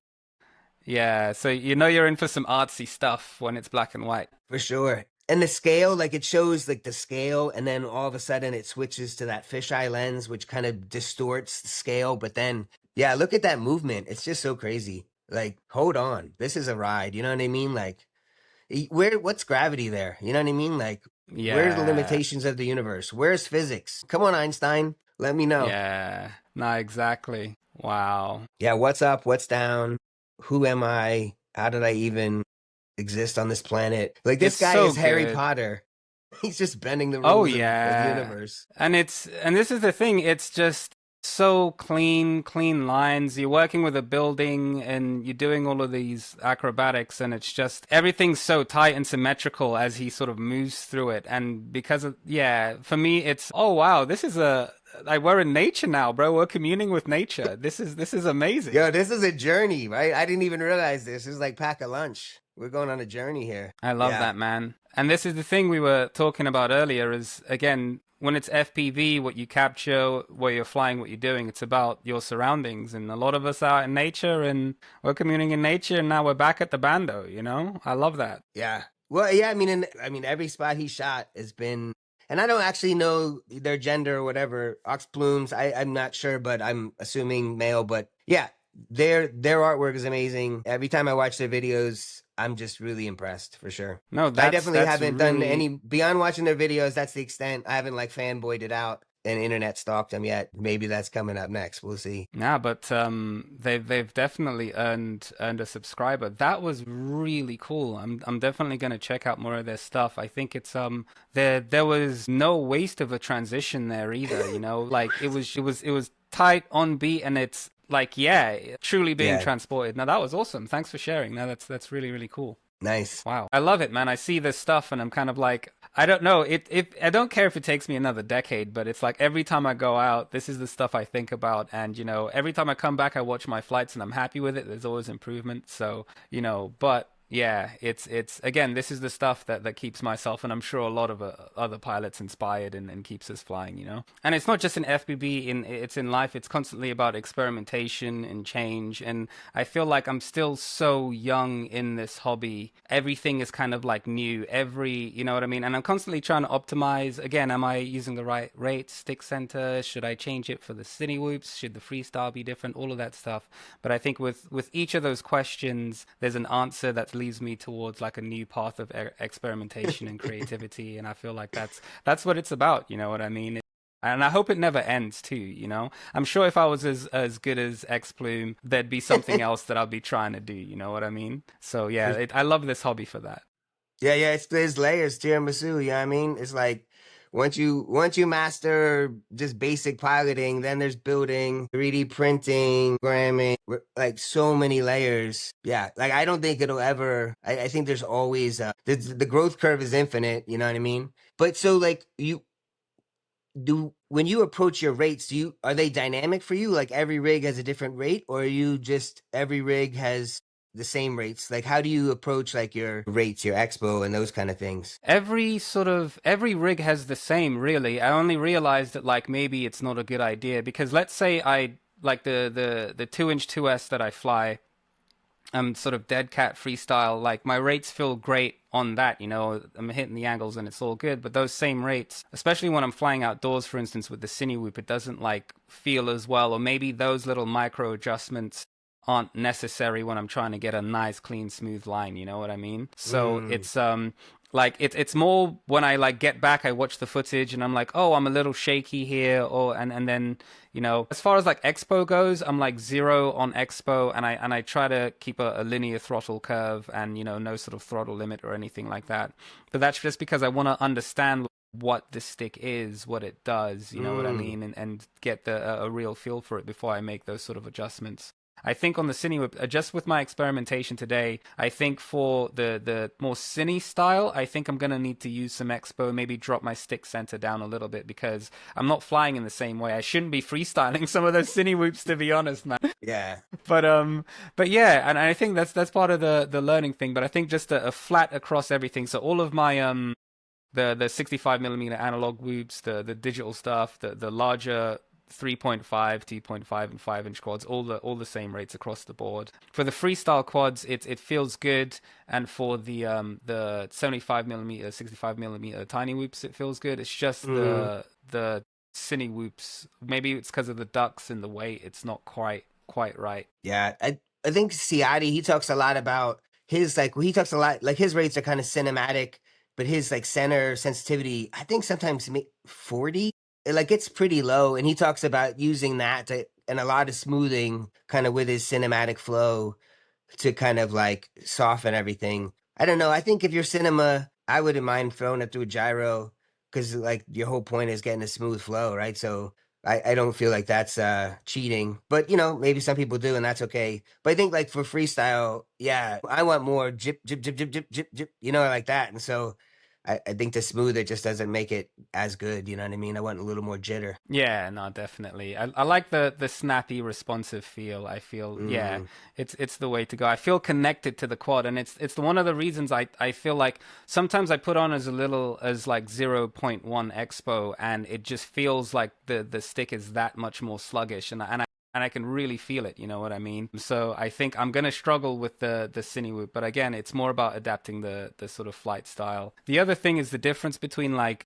yeah, so you know you're in for some artsy stuff when it's black and white. For sure. And the scale, like it shows like the scale, and then all of a sudden it switches to that fisheye lens, which kind of distorts the scale. But then, yeah, look at that movement. It's just so crazy. Like, hold on. This is a ride. You know what I mean? Like, what's gravity there? You know what I mean? Like, where are the Yeah. limitations of the universe? Where's physics? Come on, Einstein. Let me know. Yeah. No, exactly. Wow. Yeah, what's up? What's down? Who am I? How did I even exist on this planet? Like, this It's guy so is Harry good. Potter. He's just bending the Oh rules of the yeah. universe. And this is the thing, it's just so clean lines. You're working with a building and you're doing all of these acrobatics and it's just everything's so tight and symmetrical as he sort of moves through it. And because of yeah, for me it's oh wow, this is a like we're in nature now, bro. We're communing with nature. This is amazing. Yo, this is a journey, right? I didn't even realize this. It's like pack a lunch. We're going on a journey here. I love Yeah. that, man. And this is the thing we were talking about earlier is again, when it's FPV, what you capture, where you're flying, what you're doing, it's about your surroundings. And a lot of us are in nature and we're communing in nature and now we're back at the bando, you know? I love that. Yeah. Well, yeah, I mean every spot he shot has been, and I don't actually know their gender or whatever. Ox plumes, I'm not sure, but I'm assuming male, but yeah, their artwork is amazing. Every time I watch their videos, I'm just really impressed for sure. No, I that's definitely that's haven't done really any beyond watching their videos. That's the extent. I haven't like fanboyed it out and internet stalked them yet. Maybe that's coming up next. We'll see. yeah, but they've definitely earned a subscriber. That was really cool. I'm definitely gonna check out more of their stuff. I think it's there was no waste of a transition there either, you know? Like it was tight on beat and it's like yeah, truly being Yeah, transported. Now that was awesome. Thanks for sharing. Now that's really really cool. nice. Wow. I love it, man. I see this stuff and I'm kind of like, I don't know. I don't care if it takes me another decade, but it's like every time I go out, this is the stuff I think about. And, you know, every time I come back, I watch my flights and I'm happy with it. There's always improvement. So, you know, but yeah, it's again, this is the stuff that keeps myself and I'm sure a lot of other pilots inspired and keeps us flying, you know. And it's not just in FBB, it's in life. It's constantly about experimentation and change. And I feel like I'm still so young in this hobby. Everything is kind of like new. You know what I mean? And I'm constantly trying to optimize. Again, am I using the right rate, stick center? Should I change it for the city whoops? Should the freestyle be different? All of that stuff. But I think with each of those questions, there's an answer that leads me towards like a new path of experimentation and creativity. And I feel like that's what it's about. You know what I mean? And I hope it never ends too, you know? I'm sure if I was as good as X Plume, there'd be something else that I'll be trying to do, you know what I mean? So yeah, I love this hobby for that. Yeah, yeah, there's layers, tiramisu, you know what I mean? It's like once you master just basic piloting, then there's building, 3D printing, programming, like so many layers. Yeah, like I don't think it'll ever I think there's always the growth curve is infinite, you know what I mean? But so like when you approach your rates, are they dynamic for you? Like every rig has a different rate, or are you just every rig has the same rates? Like how do you approach like your rates, your expo and those kind of things? Every rig has the same really. I only realized that like maybe it's not a good idea because let's say I like the 2-inch 2S that I fly. sort of dead cat freestyle, like my rates feel great on that, you know, I'm hitting the angles and it's all good, but those same rates, especially when I'm flying outdoors, for instance, with the Cine Whoop, it doesn't like feel as well, or maybe those little micro adjustments aren't necessary when I'm trying to get a nice, clean, smooth line, you know what I mean? So Mm. it's like it's more when I like get back, I watch the footage and I'm like, oh, I'm a little shaky here, or and then you know, as far as like expo goes, I'm like 0 on expo, and I try to keep a linear throttle curve and you know no sort of throttle limit or anything like that. But that's just because I want to understand what the stick is, what it does, you know what I Mm. mean, and get a real feel for it before I make those sort of adjustments. I think on the Cine Whip, just with my experimentation today, I think for the more Cine style, I think I'm gonna need to use some expo, maybe drop my stick center down a little bit because I'm not flying in the same way. I shouldn't be freestyling some of those Cine Whoops, to be honest, man. Yeah. But but yeah, and I think that's part of the learning thing. But I think just a flat across everything. So all of my the 65 millimeter analog whoops, the digital stuff, the larger 3.5, 2.5, and 5-inch quads, all the same rates across the board. For the freestyle quads, it feels good, and for the 75 millimeter, 65 millimeter tiny whoops, it feels good. It's just Mm. the cine whoops. Maybe it's because of the ducks and the weight. It's not quite right. Yeah, I think Ciati, he talks a lot about his like he talks a lot like his rates are kind of cinematic, but his like center sensitivity, I think sometimes 40, it like it's pretty low, and he talks about using that to and a lot of smoothing kind of with his cinematic flow to kind of like soften everything. I don't know. I think if your cinema, I wouldn't mind throwing it through a gyro because like your whole point is getting a smooth flow, right? So I don't feel like that's cheating. But you know, maybe some people do and that's okay. But I think like for freestyle, yeah, I want more jip, jip, jip, jip, jip, jip, jip, you know, like that. And so I think the smooth it just doesn't make it as good, you know what I mean? I want a little more jitter. Yeah, no, definitely. I like the snappy, responsive feel. I feel yeah, Mm, it's the way to go. I feel connected to the quad, and it's one of the reasons I feel like sometimes I put on as a little as like 0.1 expo, and it just feels like the stick is that much more sluggish, and I can really feel it. You know what I mean? So I think I'm gonna struggle with the Cine Whoop, but again, it's more about adapting the sort of flight style. The other thing is the difference between like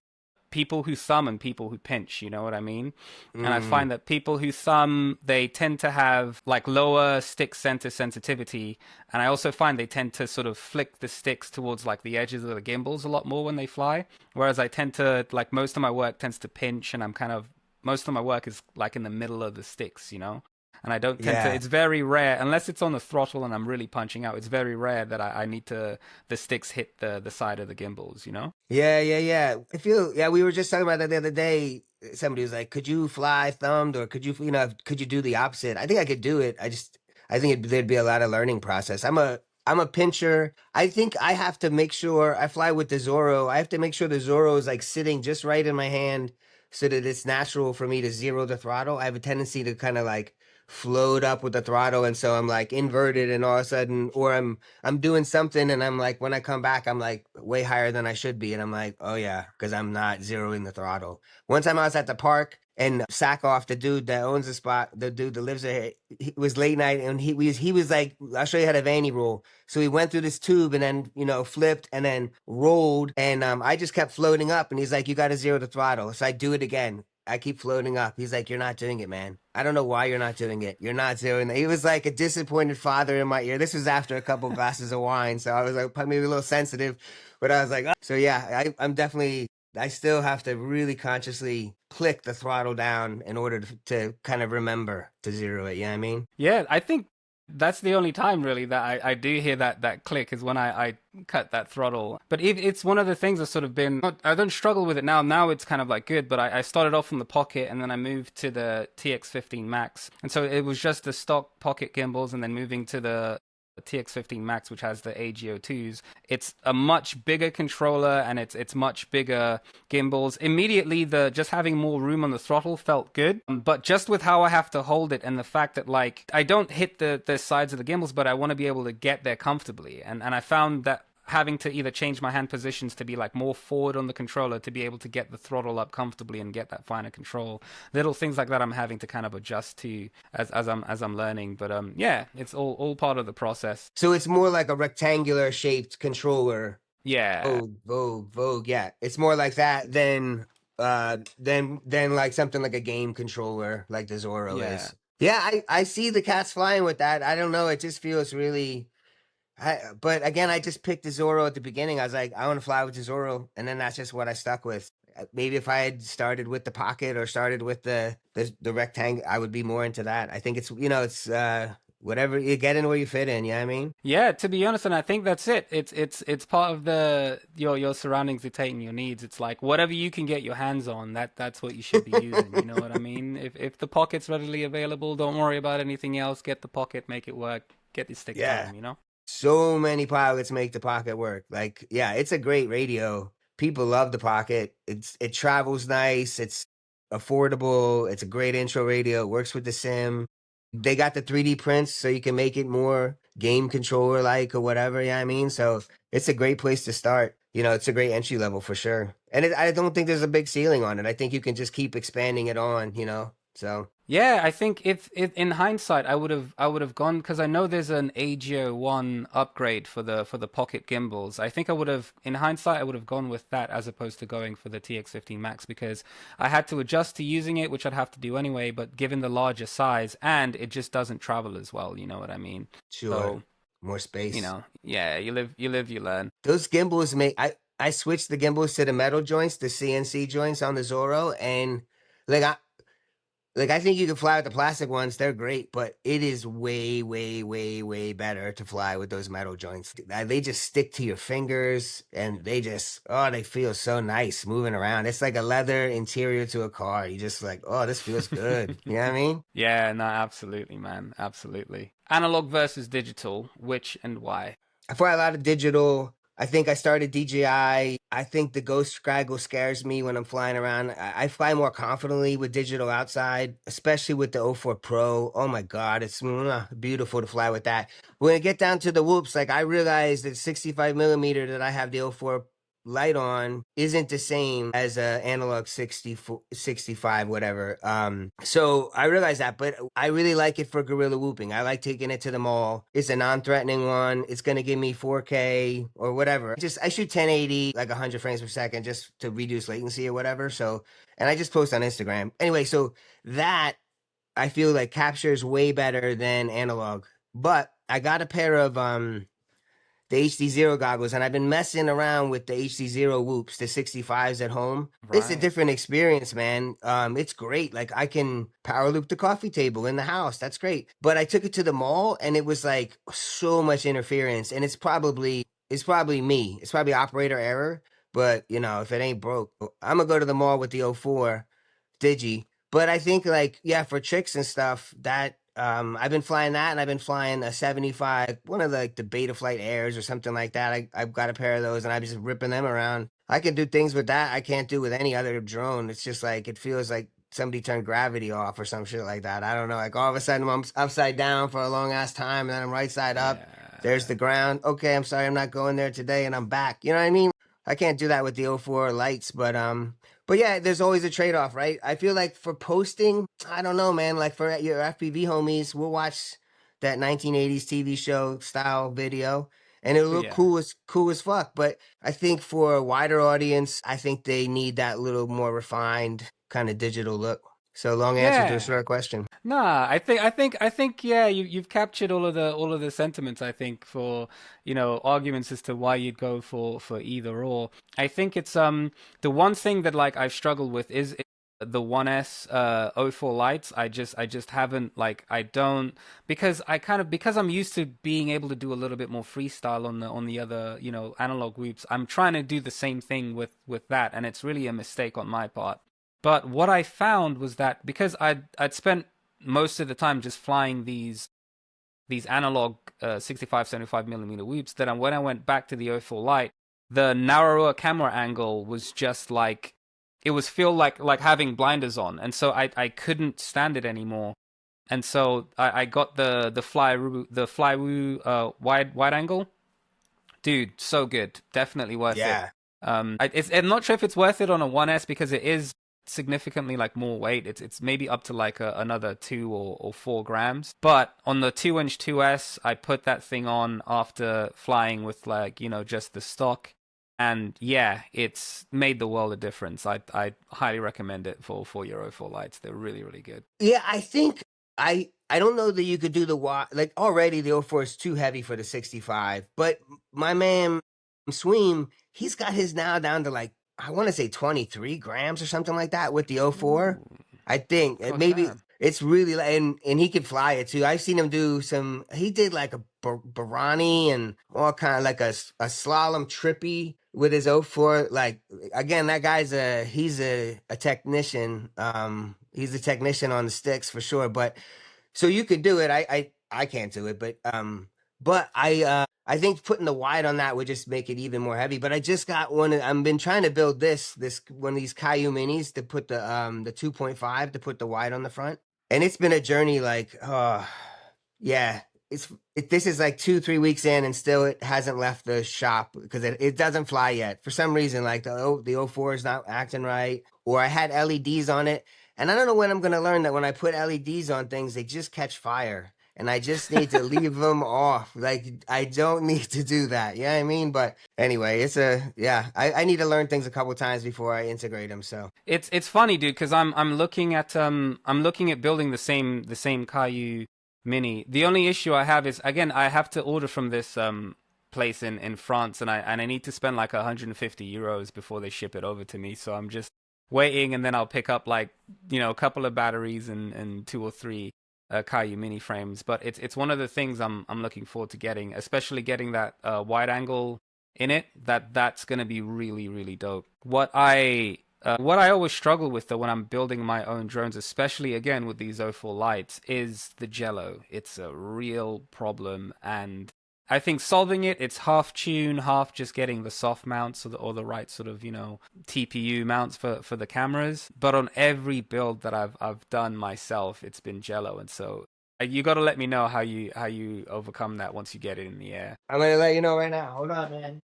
people who thumb and people who pinch, you know what I mean? And I mm, find that people who thumb, they tend to have like lower stick center sensitivity. And I also find they tend to sort of flick the sticks towards like the edges of the gimbals a lot more when they fly. Whereas I tend to, like, most of my work tends to pinch, and I'm kind of, most of my work is like in the middle of the sticks, you know? And I don't tend to, yeah. it's very rare, unless it's on the throttle and I'm really punching out, it's very rare that I need to, the sticks hit the side of the gimbals, you know? Yeah, yeah, yeah. I feel yeah, we were just talking about that the other day. Somebody was like, "Could you fly thumbed, or could you know, could you do the opposite?" I think I could do it. I think there'd be a lot of learning process. I'm a pincher. I think I have to make sure I fly with the Zorro. I have to make sure the Zorro is like sitting just right in my hand so that it's natural for me to zero the throttle. I have a tendency to kind of like float up with the throttle, and so I'm like inverted, and all of a sudden, or I'm doing something and I'm like, when I come back, I'm like way higher than I should be. And I'm like, oh yeah, because I'm not zeroing the throttle. One time I was at the park and Sackoff, the dude that owns the spot, the dude that lives there, it was late night and he was like, I'll show you how to Vanny roll. So he went through this tube and then, you know, flipped and then rolled. And I just kept floating up. And he's like, you got to zero the throttle. So I do it again. I keep floating up. He's like, you're not doing it, man. I don't know why you're not doing it. You're not doing it. He was like a disappointed father in my ear. This was after a couple glasses of wine. So I was like, maybe a little sensitive, but I was like, oh. So yeah, I'm definitely, I still have to really consciously click the throttle down in order to kind of remember to zero it. You know what I mean? Yeah, I think that's the only time really that I do hear that click is when I cut that throttle. But it's one of the things that's sort of been, I don't struggle with it now. Now it's kind of like good, but I started off from the Pocket and then I moved to the TX15 Max. And so it was just the stock Pocket gimbals and then moving to the TX15 Max, which has the AGO2s. It's a much bigger controller and it's much bigger gimbals. Immediately, the just having more room on the throttle felt good, but just with how I have to hold it and the fact that like I don't hit the sides of the gimbals, but I want to be able to get there comfortably. And I found that having to either change my hand positions to be like more forward on the controller to be able to get the throttle up comfortably and get that finer control. Little things like that I'm having to kind of adjust to as I'm learning. But yeah, it's all part of the process. So it's more like a rectangular shaped controller. Yeah, Vogue. Yeah, it's more like that than like something like a game controller like the Zorro yeah. is. Yeah, I see the cats flying with that. I don't know. It just feels really. But again, I just picked the Zorro at the beginning. I was like, I want to fly with the Zorro, and then that's just what I stuck with. Maybe if I had started with the pocket or started with the rectangle, I would be more into that. I think it's whatever you get in where you fit in. You know what I mean? Yeah, to be honest, and I think that's it. It's part of the your surroundings dictating your needs. It's like whatever you can get your hands on, that's what you should be using. You know what I mean? If the pocket's readily available, don't worry about anything else. Get the pocket, make it work. Get the stick Yeah. time. You know? So many pilots make the pocket work. Like, yeah, it's a great radio. People love the pocket. It travels nice. It's affordable. It's a great intro radio. It works with the sim. They got the 3D prints so you can make it more game controller like or whatever, you know what I mean? So it's a great place to start. It's a great entry level for sure. And I don't think there's a big ceiling on it. I think you can just keep expanding it on. So Yeah, I think if in hindsight I would have gone because I know there's an AGO one upgrade for the pocket gimbals. I think I would have in hindsight I would have gone with that as opposed to going for the TX15 Max because I had to adjust to using it, which I'd have to do anyway, but given the larger size and it just doesn't travel as well, you know what I mean? sure. So, More space. yeah, you live, you learn. Those gimbals make I switched the gimbals to the metal joints, the CNC joints on the Zorro, and like I think you can fly with the plastic ones. They're great, but it is way, way, way, way better to fly with those metal joints. They just stick to your fingers, and they feel so nice moving around. It's like a leather interior to a car. You just like, oh, this feels good. You know what I mean? Yeah, no, absolutely, man. Absolutely. Analog versus digital, which and why? I fly a lot of digital. I think I started DJI. I think the ghost scraggle scares me when I'm flying around. I fly more confidently with digital outside, especially with the O4 Pro. Oh my God, it's beautiful to fly with that. When I get down to the whoops, like I realized that 65 millimeter that I have the O4 light on isn't the same as a analog 60 65 whatever. So I realized that, but I really like it for gorilla whooping. I like taking it to the mall. It's a non-threatening one. It's going to give me 4K or whatever. Just I shoot 1080 like 100 frames per second just to reduce latency or whatever. So and I just post on Instagram anyway. So that I feel like captures way better than analog. But I got a pair of the HD0 goggles, and I've been messing around with the HD0 whoops, the 65s at home. It's a Right. different experience, man. It's great. Like I can power loop the coffee table in the house. That's great. But I took it to the mall, and it was like so much interference, and it's probably me. It's probably operator error. But if it ain't broke, I'm gonna go to the mall with the O4 Digi. But I think like yeah, for tricks and stuff, that I've been flying that and I've been flying a 75, one of the, like the Beta Flight Airs or something like that. I've got a pair of those and I'm just ripping them around. I can do things with that I can't do with any other drone. It's just like it feels like somebody turned gravity off or some shit like that. I don't know. Like all of a sudden I'm upside down for a long ass time and then I'm right side up. There's Yeah. the ground. Okay, I'm sorry I'm not going there today and I'm back. You know what I mean? I can't do that with the O4 lights, but yeah, there's always a trade off, right? I feel like for posting, I don't know, man. Like for your FPV homies, we'll watch that 1980s TV show style video, and it'll look Yeah. cool as fuck. But I think for a wider audience, I think they need that little more refined kind of digital look. So long answer to a Yeah. short question. Nah, I think yeah, you've captured all of the sentiments I think for, arguments as to why you'd go for either or. I think it's the one thing that like I've struggled with is the 1S O 04 lights. I just haven't like I don't because I'm used to being able to do a little bit more freestyle on the other, analog loops. I'm trying to do the same thing with that and it's really a mistake on my part. But what I found was that because I'd spent most of the time just flying these analog 65 75 millimeter whoops, that when I went back to the O4 light, the narrower camera angle was just like it was feel like having blinders on, and so I couldn't stand it anymore. And so I got the Flywoo wide angle, Dude, so good. Definitely worth it. Yeah. I'm not sure if it's worth it on a 1S because it is significantly like more weight. It's maybe up to like another 2 or 4 grams. But on the 2-inch 2S, I put that thing on after flying with like, just the stock. And yeah, it's made the world of difference. I highly recommend it for Euro 4 lights. They're really, really good. Yeah, I think I don't know that you could do the like already the O4 is too heavy for the 65, but my man Sweem, he's got his now down to like I want to say 23 grams or something like that with the O4. Ooh, I think maybe Kotan. it's really and he can fly it too. I've seen him do some. He did like a Barani and all kind of like a slalom trippy with his O4. Like again, that guy's he's a technician. He's a technician on the sticks for sure. But so you could do it. I can't do it, but I think putting the wide on that would just make it even more heavy. But I just got one. I've been trying to build this one of these Caillou minis to put the 2.5 to put the wide on the front, and it's been a journey. Like, yeah, this is like 2-3 weeks in, and still it hasn't left the shop because it doesn't fly yet for some reason. Like the O4 is not acting right, or I had LEDs on it, and I don't know when I'm gonna learn that when I put LEDs on things, they just catch fire. And I just need to leave them off. Like I don't need to do that. Yeah, I mean, but anyway, yeah. I need to learn things a couple times before I integrate them. So It's funny, dude, because I'm looking at building the same Caillou Mini. The only issue I have is again I have to order from this place in France, and I need to spend like 150 euros before they ship it over to me. So I'm just waiting, and then I'll pick up like a couple of batteries and 2 or 3 Caillou Mini frames. But it's one of the things I'm looking forward to getting, especially getting that wide angle in it. That's gonna be really really dope. What I always struggle with though when I'm building my own drones, especially again with these O4 lights, is the jello. It's a real problem, and I think solving it's half tune, half just getting the soft mounts or the right sort of TPU mounts for the cameras. But on every build that I've done myself, it's been jello, and so you got to let me know how you overcome that once you get it in the air. I'm gonna let you know right now. Hold on, man.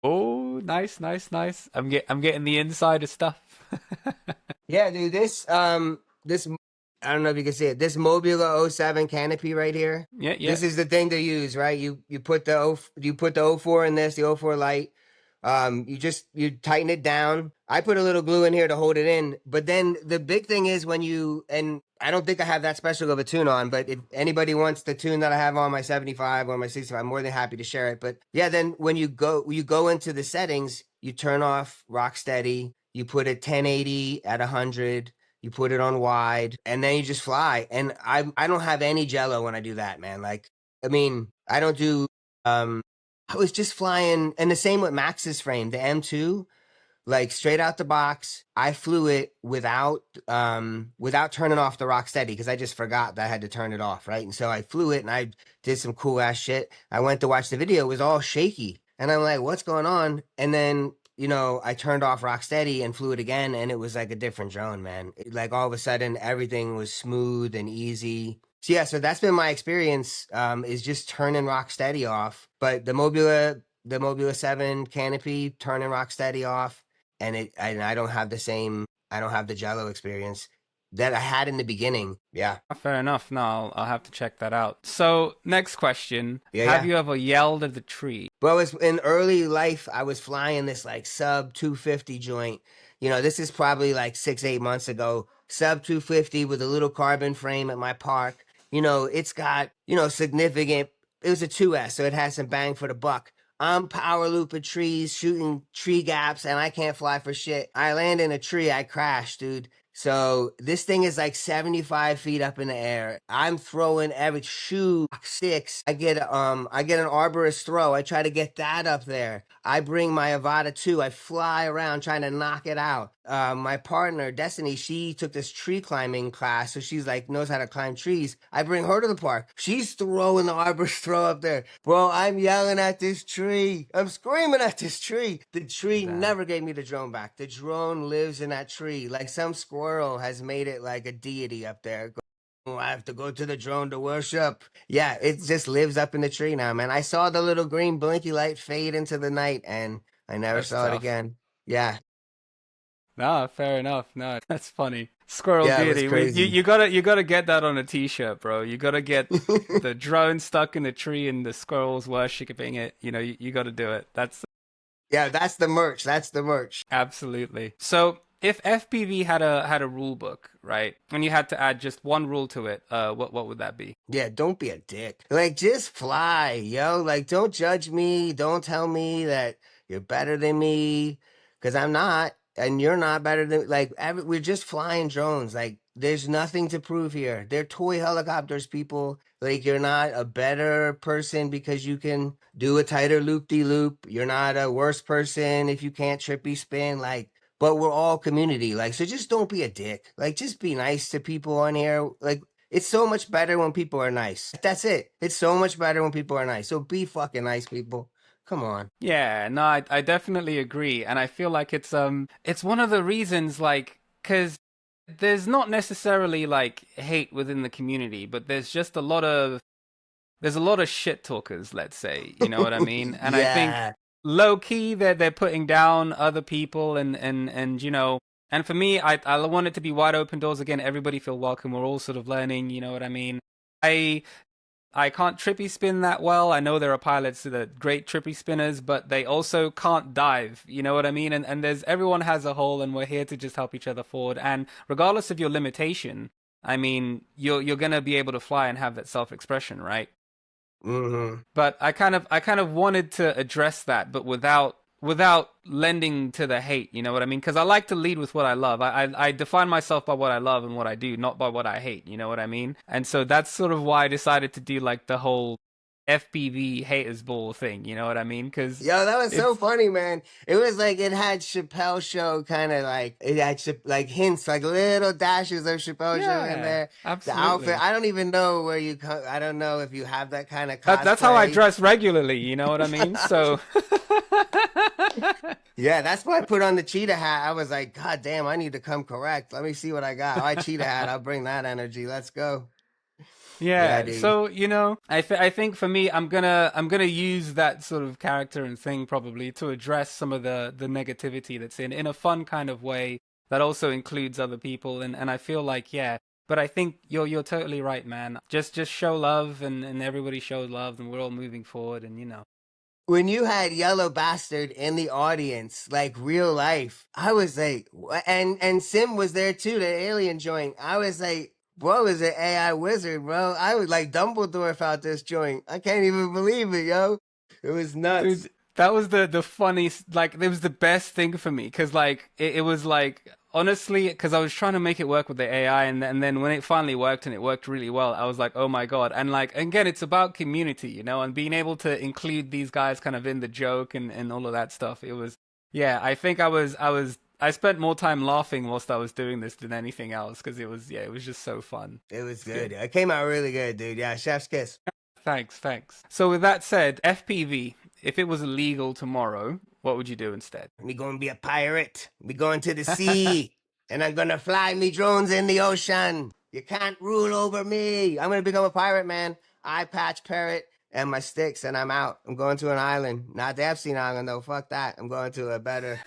Oh, nice, nice, nice. I'm getting the insider stuff. Yeah, dude, this I don't know if you can see it. This Mobula '07 canopy right here. Yeah, yeah. This is the thing to use, right? You put the O4 in this, the O4 light. You tighten it down. I put a little glue in here to hold it in, but then the big thing is when you and I don't think I have that special of a tune on, but if anybody wants the tune that I have on my 75 or my 65, I'm more than happy to share it. But yeah, then when you go into the settings, you turn off Rocksteady, you put it 1080 at 100, you put it on wide, and then you just fly. And I don't have any jello when I do that, man. Like, I mean, I don't do um I was just flying, and the same with Max's frame, the M2, like straight out the box. I flew it without turning off the rock steady because I just forgot that I had to turn it off, right? And so I flew it and I did some cool ass shit. I went to watch the video, it was all shaky. And I'm like, what's going on? And then I turned off Rocksteady and flew it again, and it was like a different drone, man. Like all of a sudden, everything was smooth and easy. So yeah, so that's been my experience. Is just turning Rocksteady off. But the Mobula 7 canopy, turning Rocksteady off, and I don't have the same. I don't have the Jello experience that I had in the beginning. Yeah, Fair enough. No, I'll have to check that out. So, next question. yeah, Have yeah. you ever yelled at the tree? Well, it's in early life, I was flying this like sub 250 joint. This is probably like 6-8 months ago. Sub 250 with a little carbon frame at my park. It's got, significant, it was a 2S, so it had some bang for the buck. I'm power looping trees, shooting tree gaps, and I can't fly for shit. I land in a tree, I crash, dude. So this thing is like 75 feet up in the air. I'm throwing every shoe, sticks. I get an arborist throw. I try to get that up there. I bring my Avata 2. I fly around trying to knock it out. My partner, Destiny, she took this tree climbing class, so she's like knows how to climb trees. I bring her to the park. She's throwing the arborist throw up there. Bro, I'm yelling at this tree. I'm screaming at this tree. The tree Damn. never gave me the drone back. The drone lives in that tree. Like some squirrel has made it like a deity up there. Oh, I have to go to the drone to worship. Yeah, it just lives up in the tree now, man. I saw the little green blinky light fade into the night and I never That's saw it tough. again. Yeah. No, fair enough. No, that's funny. Squirrel Yeah, it was deity. crazy. You gotta get that on a t-shirt, bro. You gotta get the drone stuck in the tree and the squirrels worshipping it. You gotta do it. That's Yeah, that's the merch. That's the merch. absolutely. So if FPV had a rule book, right, and you had to add just one rule to it, what would that be? Yeah, don't be a dick. Like, just fly, yo. Like, don't judge me. Don't tell me that you're better than me, because I'm not, and you're not better than. Like, we're just flying drones. Like, there's nothing to prove here. They're toy helicopters, people. Like, you're not a better person because you can do a tighter loop de loop. You're not a worse person if you can't trippy spin. Like, but we're all community. Like, so just don't be a dick. Like, just be nice to people on here. Like, it's so much better when people are nice. That's it. It's so much better when people are nice. So be fucking nice, people. Come on. Yeah, no, I definitely agree, and I feel like it's one of the reasons, like, because there's not necessarily like hate within the community, but there's a lot of shit talkers, let's say, you know what I mean? And I think Yeah. low key they're putting down other people and and for me, I want it to be wide open doors again. Everybody feel welcome. We're all sort of learning, you know what I mean? I I can't trippy spin that well. I know there are pilots that are great trippy spinners, but they also can't dive. You know what I mean? And there's everyone has a hole, and we're here to just help each other forward. And regardless of your limitation, I mean, you're gonna be able to fly and have that self expression, right? Hmm. But I kind of wanted to address that, but without lending to the hate. You know what I mean? Because I like to lead with what I love. I define myself by what I love and what I do, not by what I hate. You know what I mean? And so that's sort of why I decided to do like the whole FPV haters ball thing. You know what I mean? Because Yo, that was so it's funny, man. It was like it had Chappelle Show kind of like it had like hints, like little dashes of Chappelle Show in yeah, there. The outfit, absolutely. I don't even know where you come. I don't know if you have that kind of That's how I cosplay. dress regularly. You know what I mean? So Yeah, that's why I put on the cheetah hat. I was like, God damn, I need to come correct. Let me see what I got. All right, cheetah hat. I'll bring that energy. Let's go. Yeah, yeah, dude. so I think for me, I'm gonna use that sort of character and thing probably to address some of the negativity that's in a fun kind of way that also includes other people, and I feel like yeah, but I think you're totally right, man. Just show love, and everybody shows love, and we're all moving forward, and When you had Yellow Bastard in the audience, like real life, I was like, and Sim was there too, the alien joint. I was like, bro, is an AI wizard, bro. I was like Dumbledore about this joint. I can't even believe it, yo. It was nuts. dude, that was the funniest. Like, it was the best thing for me because like it was like honestly because I was trying to make it work with the AI, and then when it finally worked and it worked really well, I was like, oh my god! And like again, it's about community, and being able to include these guys kind of in the joke and all of that stuff. It was yeah. I think I spent more time laughing whilst I was doing this than anything else because it was just so fun. It was It's good. good. It came out really good, dude. Yeah, chef's kiss. Thanks, thanks. So with that said, FPV, if it was illegal tomorrow, what would you do instead? Me gonna be a pirate. Me going to the sea. And I'm gonna fly me drones in the ocean. You can't rule over me. I'm gonna become a pirate, man. Eye patch parrot and my sticks, and I'm out. I'm going to an island. Not the Epstein Island though. Fuck that. I'm going to a better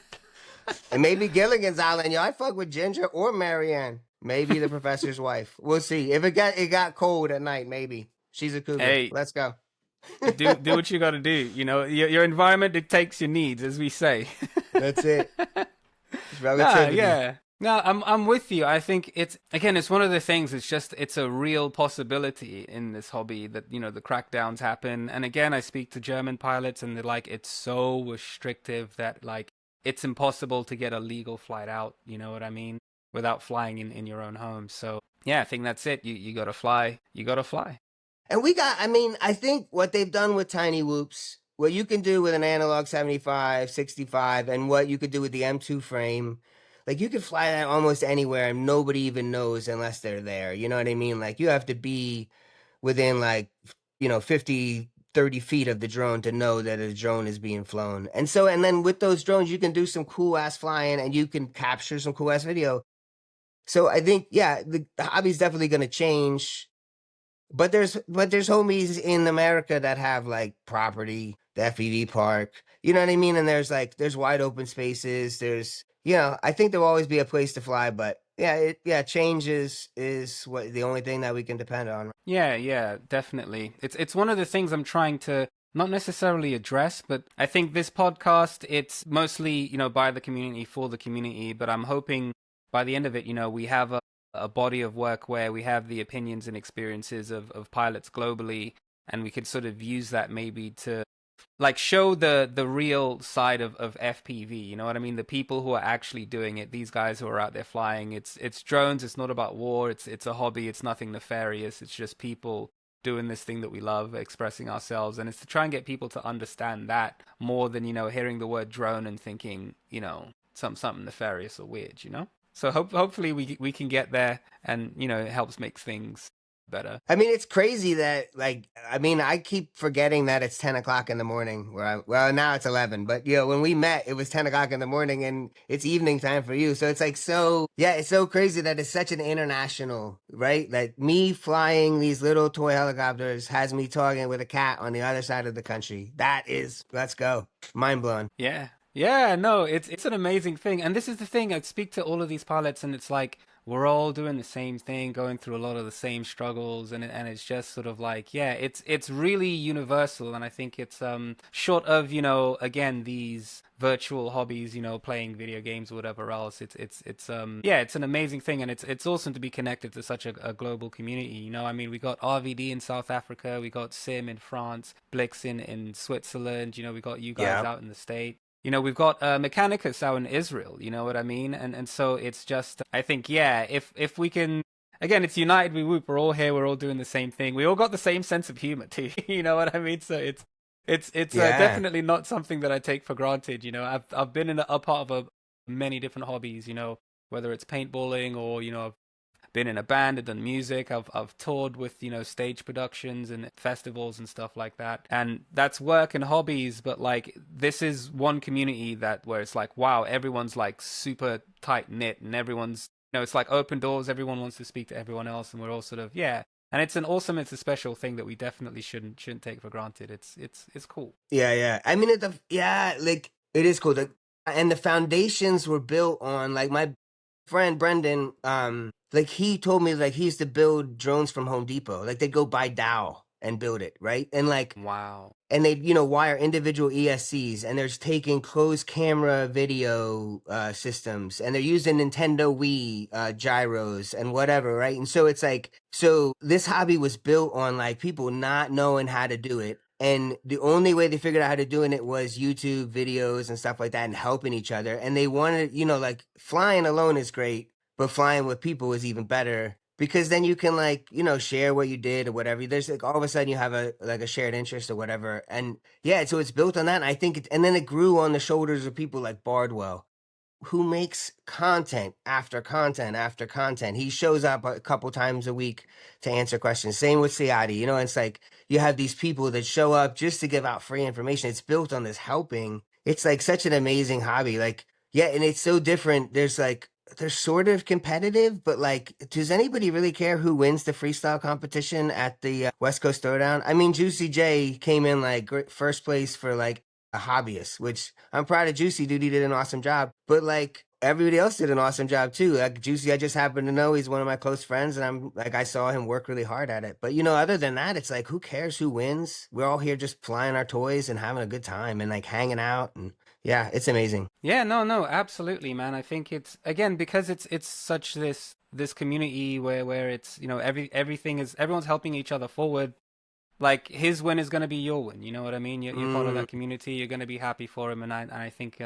and maybe Gilligan's Island. Yo, I fuck with Ginger or Marianne. Maybe the professor's wife. We'll see. If it got cold at night, maybe. She's a cougar. Hey, Let's go. do what you got to do. Your environment dictates your needs, as we say. That's it. It's Nah, relativity. yeah. No, I'm with you. I think it's one of the things. It's a real possibility in this hobby that the crackdowns happen. And again, I speak to German pilots, and they're like, it's so restrictive that like it's impossible to get a legal flight out. You know what I mean? Without flying in your own home. So yeah, I think that's it. You gotta fly. You gotta fly. And I mean, I think what they've done with Tiny Whoops, what you can do with an analog 75, 65, and what you could do with the M2 frame, like you could fly that almost anywhere and nobody even knows unless they're there. You know what I mean? Like you have to be within like, 50, 30 feet of the drone to know that a drone is being flown. And then with those drones, you can do some cool ass flying and you can capture some cool ass video. So I think, yeah, the hobby's definitely going to change. But there's homies in America that have like property, the FPV park. You know what I mean? And there's wide open spaces. I think there'll always be a place to fly. But yeah, change is what the only thing that we can depend on. Yeah, yeah, definitely. It's one of the things I'm trying to not necessarily address, but I think this podcast, it's mostly, by the community for the community, but I'm hoping by the end of it, we have a body of work where we have the opinions and experiences of pilots globally, and we could sort of use that maybe to like show the real side of FPV. You know what I mean? The people who are actually doing it. These guys who are out there flying. It's drones. It's not about war. It's a hobby. It's nothing nefarious. It's just people doing this thing that we love, expressing ourselves, and it's to try and get people to understand that more than hearing the word drone and thinking something nefarious or weird. So hopefully we can get there, and it helps make things better. I mean, it's crazy that I keep forgetting that it's 10 o'clock in the morning well, now it's 11, but when we met, it was 10 o'clock in the morning and it's evening time for you. So it's like, yeah, it's so crazy that it's such an international, right? Like me flying these little toy helicopters has me talking with a cat on the other side of the country. Let's go. Mind blowing. Yeah. Yeah, no, it's an amazing thing. And this is the thing, I speak to all of these pilots and it's like we're all doing the same thing, going through a lot of the same struggles, and it's just sort of like, yeah, it's really universal. And I think it's short of, again, these virtual hobbies, playing video games or whatever else. It's yeah, it's an amazing thing, and it's awesome to be connected to such a global community. I mean, we got RVD in South Africa, we got Sim in France, Blix in Switzerland, we got you guys Yeah. out in the States. We've got Mechanicus out in Israel, you know what I mean? And so it's just, I think, yeah, if we can, again, it's United We Whoop, we're all here, we're all doing the same thing. We all got the same sense of humor too, you know what I mean? So it's Yeah. definitely not something that I take for granted, I've been in a part of many different hobbies, whether it's paintballing or, I've been in a band and done music. I've toured with stage productions and festivals and stuff like that. And that's work and hobbies, but like this is one community that where it's like wow, everyone's like super tight knit and everyone's it's like open doors. Everyone wants to speak to everyone else, and we're all sort of yeah. And it's a special thing that we definitely shouldn't take for granted. It's cool. Yeah. I mean, yeah, like it is cool. And the foundations were built on like my friend Brendan. Like he told me like he used to build drones from Home Depot. Like they'd go buy Dow and build it, right? Wow. And they wire individual ESCs, and they're taking closed camera video systems, and they're using Nintendo Wii gyros and whatever, right? And so it's like, so this hobby was built on like people not knowing how to do it, and the only way they figured out how to doing it was YouTube videos and stuff like that, and helping each other. And they wanted, like flying alone is great, but flying with people is even better because then you can like share what you did or whatever. There's like all of a sudden you have a shared interest or whatever. And yeah, so it's built on that, and I think and then it grew on the shoulders of people like Bardwell, who makes content after content after content. He shows up a couple times a week to answer questions. Same with Siati. It's like you have these people that show up just to give out free information. It's built on this helping. It's like such an amazing hobby. Like, yeah, and it's so different. They're sort of competitive, but like, does anybody really care who wins the freestyle competition at the West Coast Throwdown? I mean, Juicy J came in like first place for like a hobbyist, which I'm proud of Juicy, dude. He did an awesome job. But like everybody else did an awesome job too. Like Juicy, I just happen to know he's one of my close friends, and I saw him work really hard at it. But other than that, it's like who cares who wins? We're all here just flying our toys and having a good time and like hanging out, and yeah, it's amazing. Yeah, no, no, absolutely, man. I think it's again because it's such this community where it's everything is everyone's helping each other forward. Like his win is going to be your win. You know what I mean? You're part of Mm, that community. You're going to be happy for him, and I think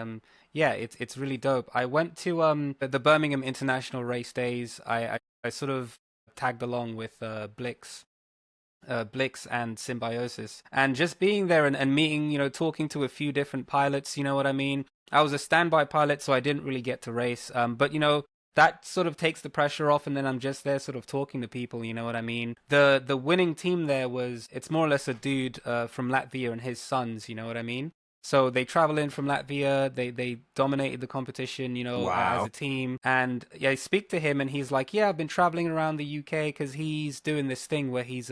yeah, it's really dope. I went to the Birmingham International Race Days. I sort of tagged along with Blix and Symbiosis. And just being there and meeting, talking to a few different pilots, you know what I mean? I was a standby pilot, so I didn't really get to race. But, that sort of takes the pressure off, and then I'm just there sort of talking to people, you know what I mean? The winning team there it's more or less a dude from Latvia and his sons, you know what I mean? So they travel in from Latvia. They dominated the competition, as Wow. a team. And yeah, I speak to him, and he's like, "Yeah, I've been traveling around the UK because he's doing this thing where he's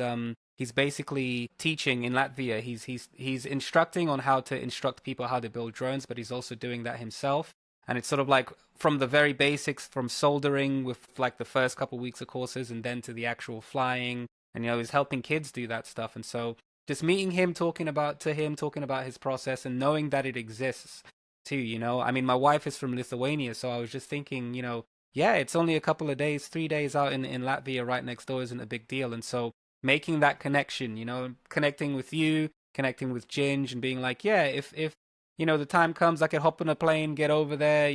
basically teaching in Latvia. He's instructing on how to instruct people how to build drones, but he's also doing that himself. And it's sort of like from the very basics, from soldering with like the first couple weeks of courses, and then to the actual flying. And he's helping kids do that stuff. And so just meeting him, talking about his process, and knowing that it exists too. I mean, my wife is from Lithuania, so I was just thinking, yeah, it's only a couple of days, 3 days out in Latvia, right next door, isn't a big deal. And so making that connection, connecting with you, connecting with Ginge, and being like, yeah, if the time comes, I could hop on a plane, get over there,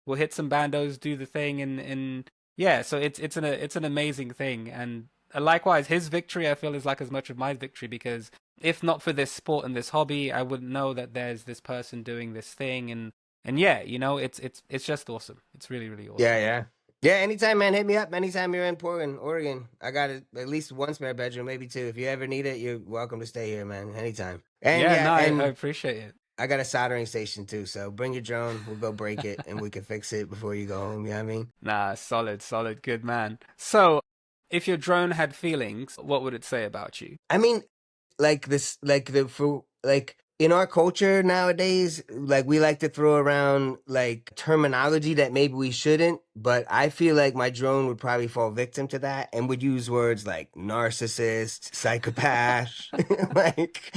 we'll hit some bandos, do the thing, and yeah, so it's an amazing thing. And likewise, his victory, I feel, is like as much of my victory, because if not for this sport and this hobby, I wouldn't know that there's this person doing this thing. And yeah, it's just awesome. It's really, really Yeah, awesome. yeah. Yeah, anytime, man, hit me up. Anytime you're in Portland, Oregon. I got at least one spare bedroom, maybe two. If you ever need it, you're welcome to stay here, man. Anytime. And Yeah, yeah, no, I and appreciate it. I got a soldering station too. So bring your drone. We'll go break it and we can fix it before you go home. You know what I mean? Nah, solid, solid, good man. So, if your drone had feelings, what would it say about you? I mean, like this, like the for like in our culture nowadays, like we like to throw around like terminology that maybe we shouldn't, but I feel like my drone would probably fall victim to that and would use words like narcissist, psychopath, like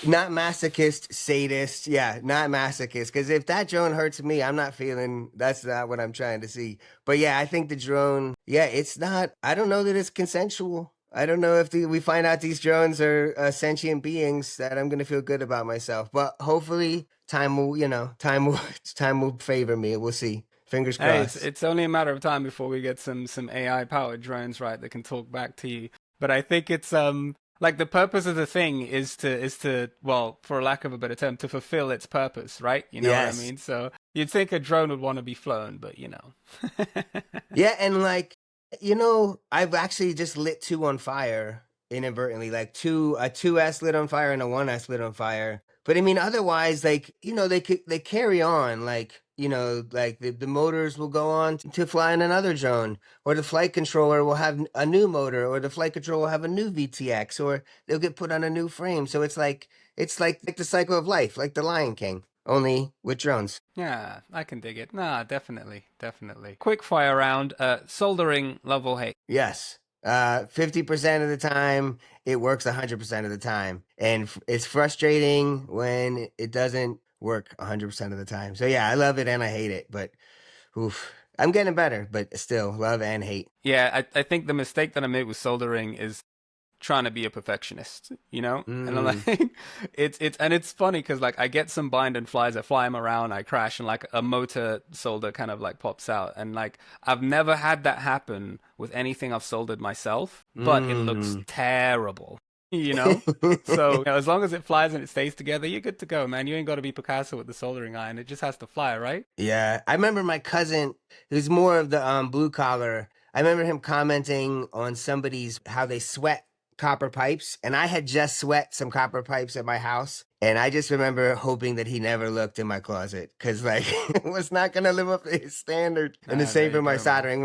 not masochist, sadist. Yeah, not masochist. Because if that drone hurts me, I'm not feeling that's not what I'm trying to see. But yeah, I think the drone, yeah, it's not, I don't know that it's consensual. I don't know if we find out these drones are sentient beings that I'm going to feel good about myself. But hopefully time will, time will, time will favor me. We'll see. Fingers Hey, it's crossed. it's only a matter of time before we get some AI powered drones, right, that can talk back to you. But I think it's like the purpose of the thing is to well, for lack of a better term, to fulfill its purpose, right? You know what I Yes. mean? So you'd think a drone would want to be flown, but Yeah, and like, I've actually just lit two on fire inadvertently, like a 2S lit on fire and a 1S lit on fire. But I mean, otherwise, like, they carry on, like, like the motors will go on to fly in another drone, or the flight controller will have a new motor, or the flight controller will have a new VTX, or they'll get put on a new frame. So it's like the cycle of life, like the Lion King, only with drones. yeah, I can dig it. Nah, definitely, definitely. Quick fire round, soldering, love or hate. Yes. 50% of the time, it works 100% of the time. And it's frustrating when it doesn't work 100% of the time. So yeah, I love it and I hate it, but oof, I'm getting better, but still love and hate. Yeah, I think the mistake that I made with soldering is trying to be a perfectionist, And I'm like, Mm. it's funny because like I get some bind and flies, I fly them around, I crash, and like a motor solder kind of like pops out, and like I've never had that happen with anything I've soldered myself, but it looks Mm. terrible, you know. So as long as it flies and it stays together, you're good to go, man. You ain't got to be Picasso with the soldering iron; it just has to fly, right? Yeah, I remember my cousin, who's more of the blue collar. I remember him commenting on somebody's how they sweat copper pipes, and I had just sweat some copper pipes at my house, and I just remember hoping that he never looked in my closet because like it was not gonna live up to his standard. And the Ah, same there for you my go, man. soldering.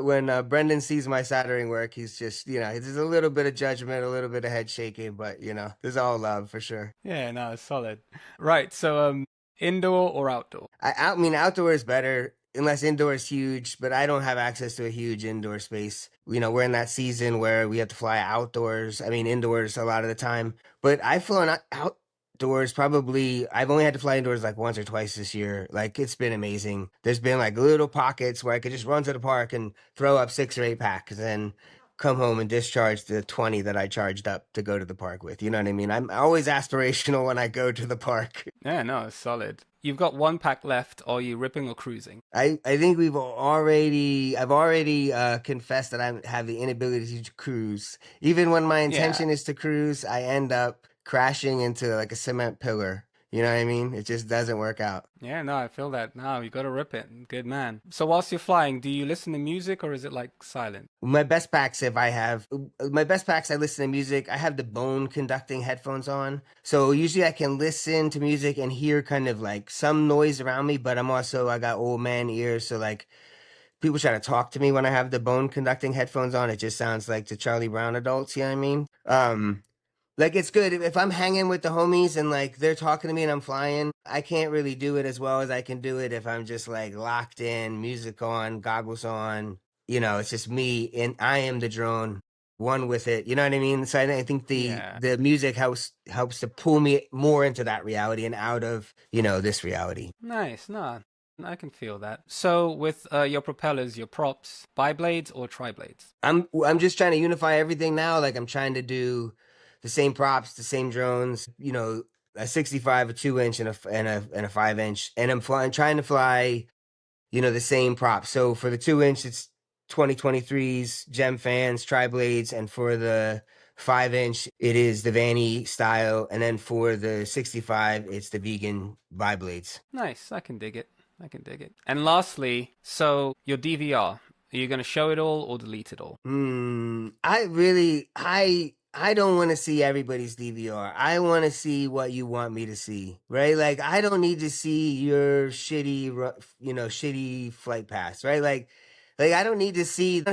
When Brendan sees my soldering work, he's just there's a little bit of judgment, a little bit of head shaking, but there's all love for sure. Yeah, no, it's solid. Right, so indoor or outdoor? I mean, outdoor is better unless indoor is huge, but I don't have access to a huge indoor space. We're in that season where we have to fly outdoors. I mean, indoors a lot of the time, but I've flown outdoors probably, I've only had to fly indoors like once or twice this year. Like, it's been amazing. There's been like little pockets where I could just run to the park and throw up 6 or 8 packs and then come home and discharge the 20 that I charged up to go to the park with. You know what I mean? I'm always aspirational when I go to the park. Yeah, no, it's solid. You've got one pack left. Are you ripping or cruising? I think I've already confessed that I have the inability to cruise. Even when my Yeah. intention is to cruise, I end up crashing into like a cement pillar. You know what I mean? It just doesn't work out. Yeah, no, I feel that. No, you got to rip it. Good man. So whilst you're flying, do you listen to music or is it like silent? My best packs, if I have my best packs, I listen to music. I have the bone conducting headphones on. So usually I can listen to music and hear kind of like some noise around me, but I got old man ears. So like people try to talk to me when I have the bone conducting headphones on. It just sounds like the Charlie Brown adults. You know what I mean? Like it's good if I'm hanging with the homies and like they're talking to me and I'm flying. I can't really do it as well as I can do it if I'm just like locked in, music on, goggles on. It's just me and I am the drone, one with it. You know what I mean? So I think the Yeah. the music helps to pull me more into that reality and out of this reality. Nice. No, I can feel that. So with your propellers, your props, biblades or tri-blades? I'm just trying to unify everything now. Like I'm trying to do the same props, the same drones. A 65, a 2 inch, and a 5 inch, and I'm trying to fly. The same props. So for the 2 inch, it's 2023's Gem Fans, Tri Blades, and for the 5 inch, it is the Vanny style, and then for the 65, it's the vegan Bi-Blades. Nice. I can dig it. I can dig it. And lastly, so your DVR, are you going to show it all or delete it all? I don't want to see everybody's DVR. I want to see what you want me to see, right? Like I don't need to see your shitty flight pass, right? Like I don't need to see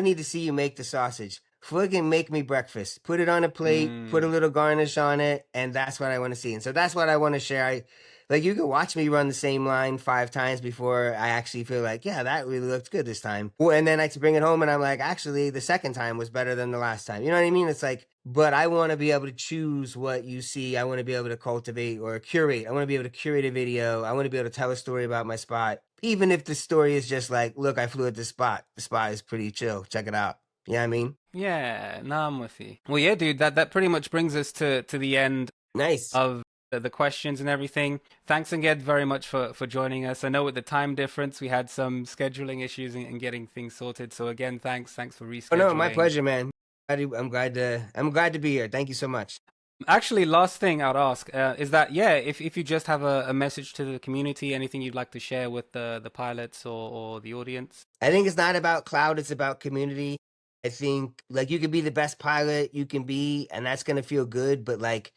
you make the sausage. Fucking make me breakfast. Put it on a plate, put a Mm, little garnish on it, and that's what I want to see. And so that's what I want to share. Like you can watch me run the same line 5 times before I actually feel like, yeah, that really looked good this time. Well, and then I bring it home and I'm like, actually, the second time was better than the last time. You know what I mean? It's like, but I want to be able to choose what you see. I want to be able to cultivate or curate. I want to be able to curate a video. I want to be able to tell a story about my spot. Even if the story is just like, look, I flew at this spot. The spot is pretty chill. Check it out. You know what I mean? yeah, no, I'm with you. Well, yeah, dude, that pretty much brings us to the end Nice. of the questions and everything. Thanks again very much for joining us. I know with the time difference, we had some scheduling issues and getting things sorted. So again, thanks for Oh no, my rescheduling. pleasure, man. I'm glad to be here. Thank you so much. Actually, last thing I'd ask is that yeah, if you just have a message to the community, anything you'd like to share with the pilots or the audience. I think it's not about cloud, it's about community. I think like you can be the best pilot you can be, and that's gonna feel good, but like,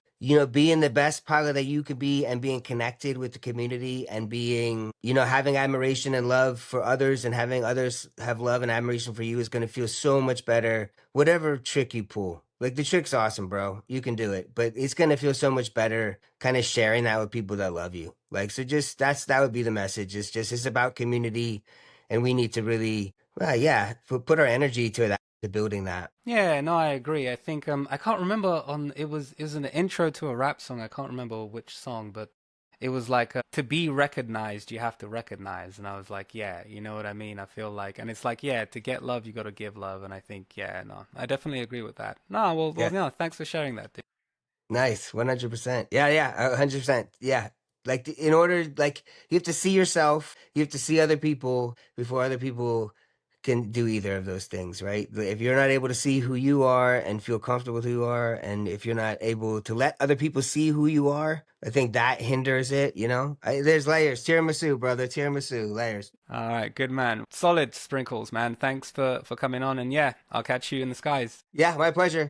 being the best pilot that you could be and being connected with the community and being, having admiration and love for others and having others have love and admiration for you is gonna feel so much better. Whatever trick you pull. Like the trick's awesome, bro. You can do it. But it's gonna feel so much better kind of sharing that with people that love you. Like so just that would be the message. It's about community and we need to really, well, yeah, put our energy to that, to building that. Yeah, no, I agree. I think I can't remember on it was an intro to a rap song. I can't remember which song, but it was like to be recognized, you have to recognize. And I was like, yeah, you know what I mean? I feel like, and it's like, yeah, to get love, you got to give love. And I think, yeah, no, I definitely agree with that. No, well, Yeah, no, thanks for sharing that, dude. nice, 100%. Yeah, yeah, 100%. Yeah, like in order, like you have to see yourself, you have to see other people before other people can do either of those things, right? If you're not able to see who you are and feel comfortable with who you are, and if you're not able to let other people see who you are, I think that hinders it. There's layers. Tiramisu, brother. Tiramisu layers. All right, good man. Solid sprinkles, man. Thanks for coming on. And yeah, I'll catch you in the skies. Yeah, my pleasure.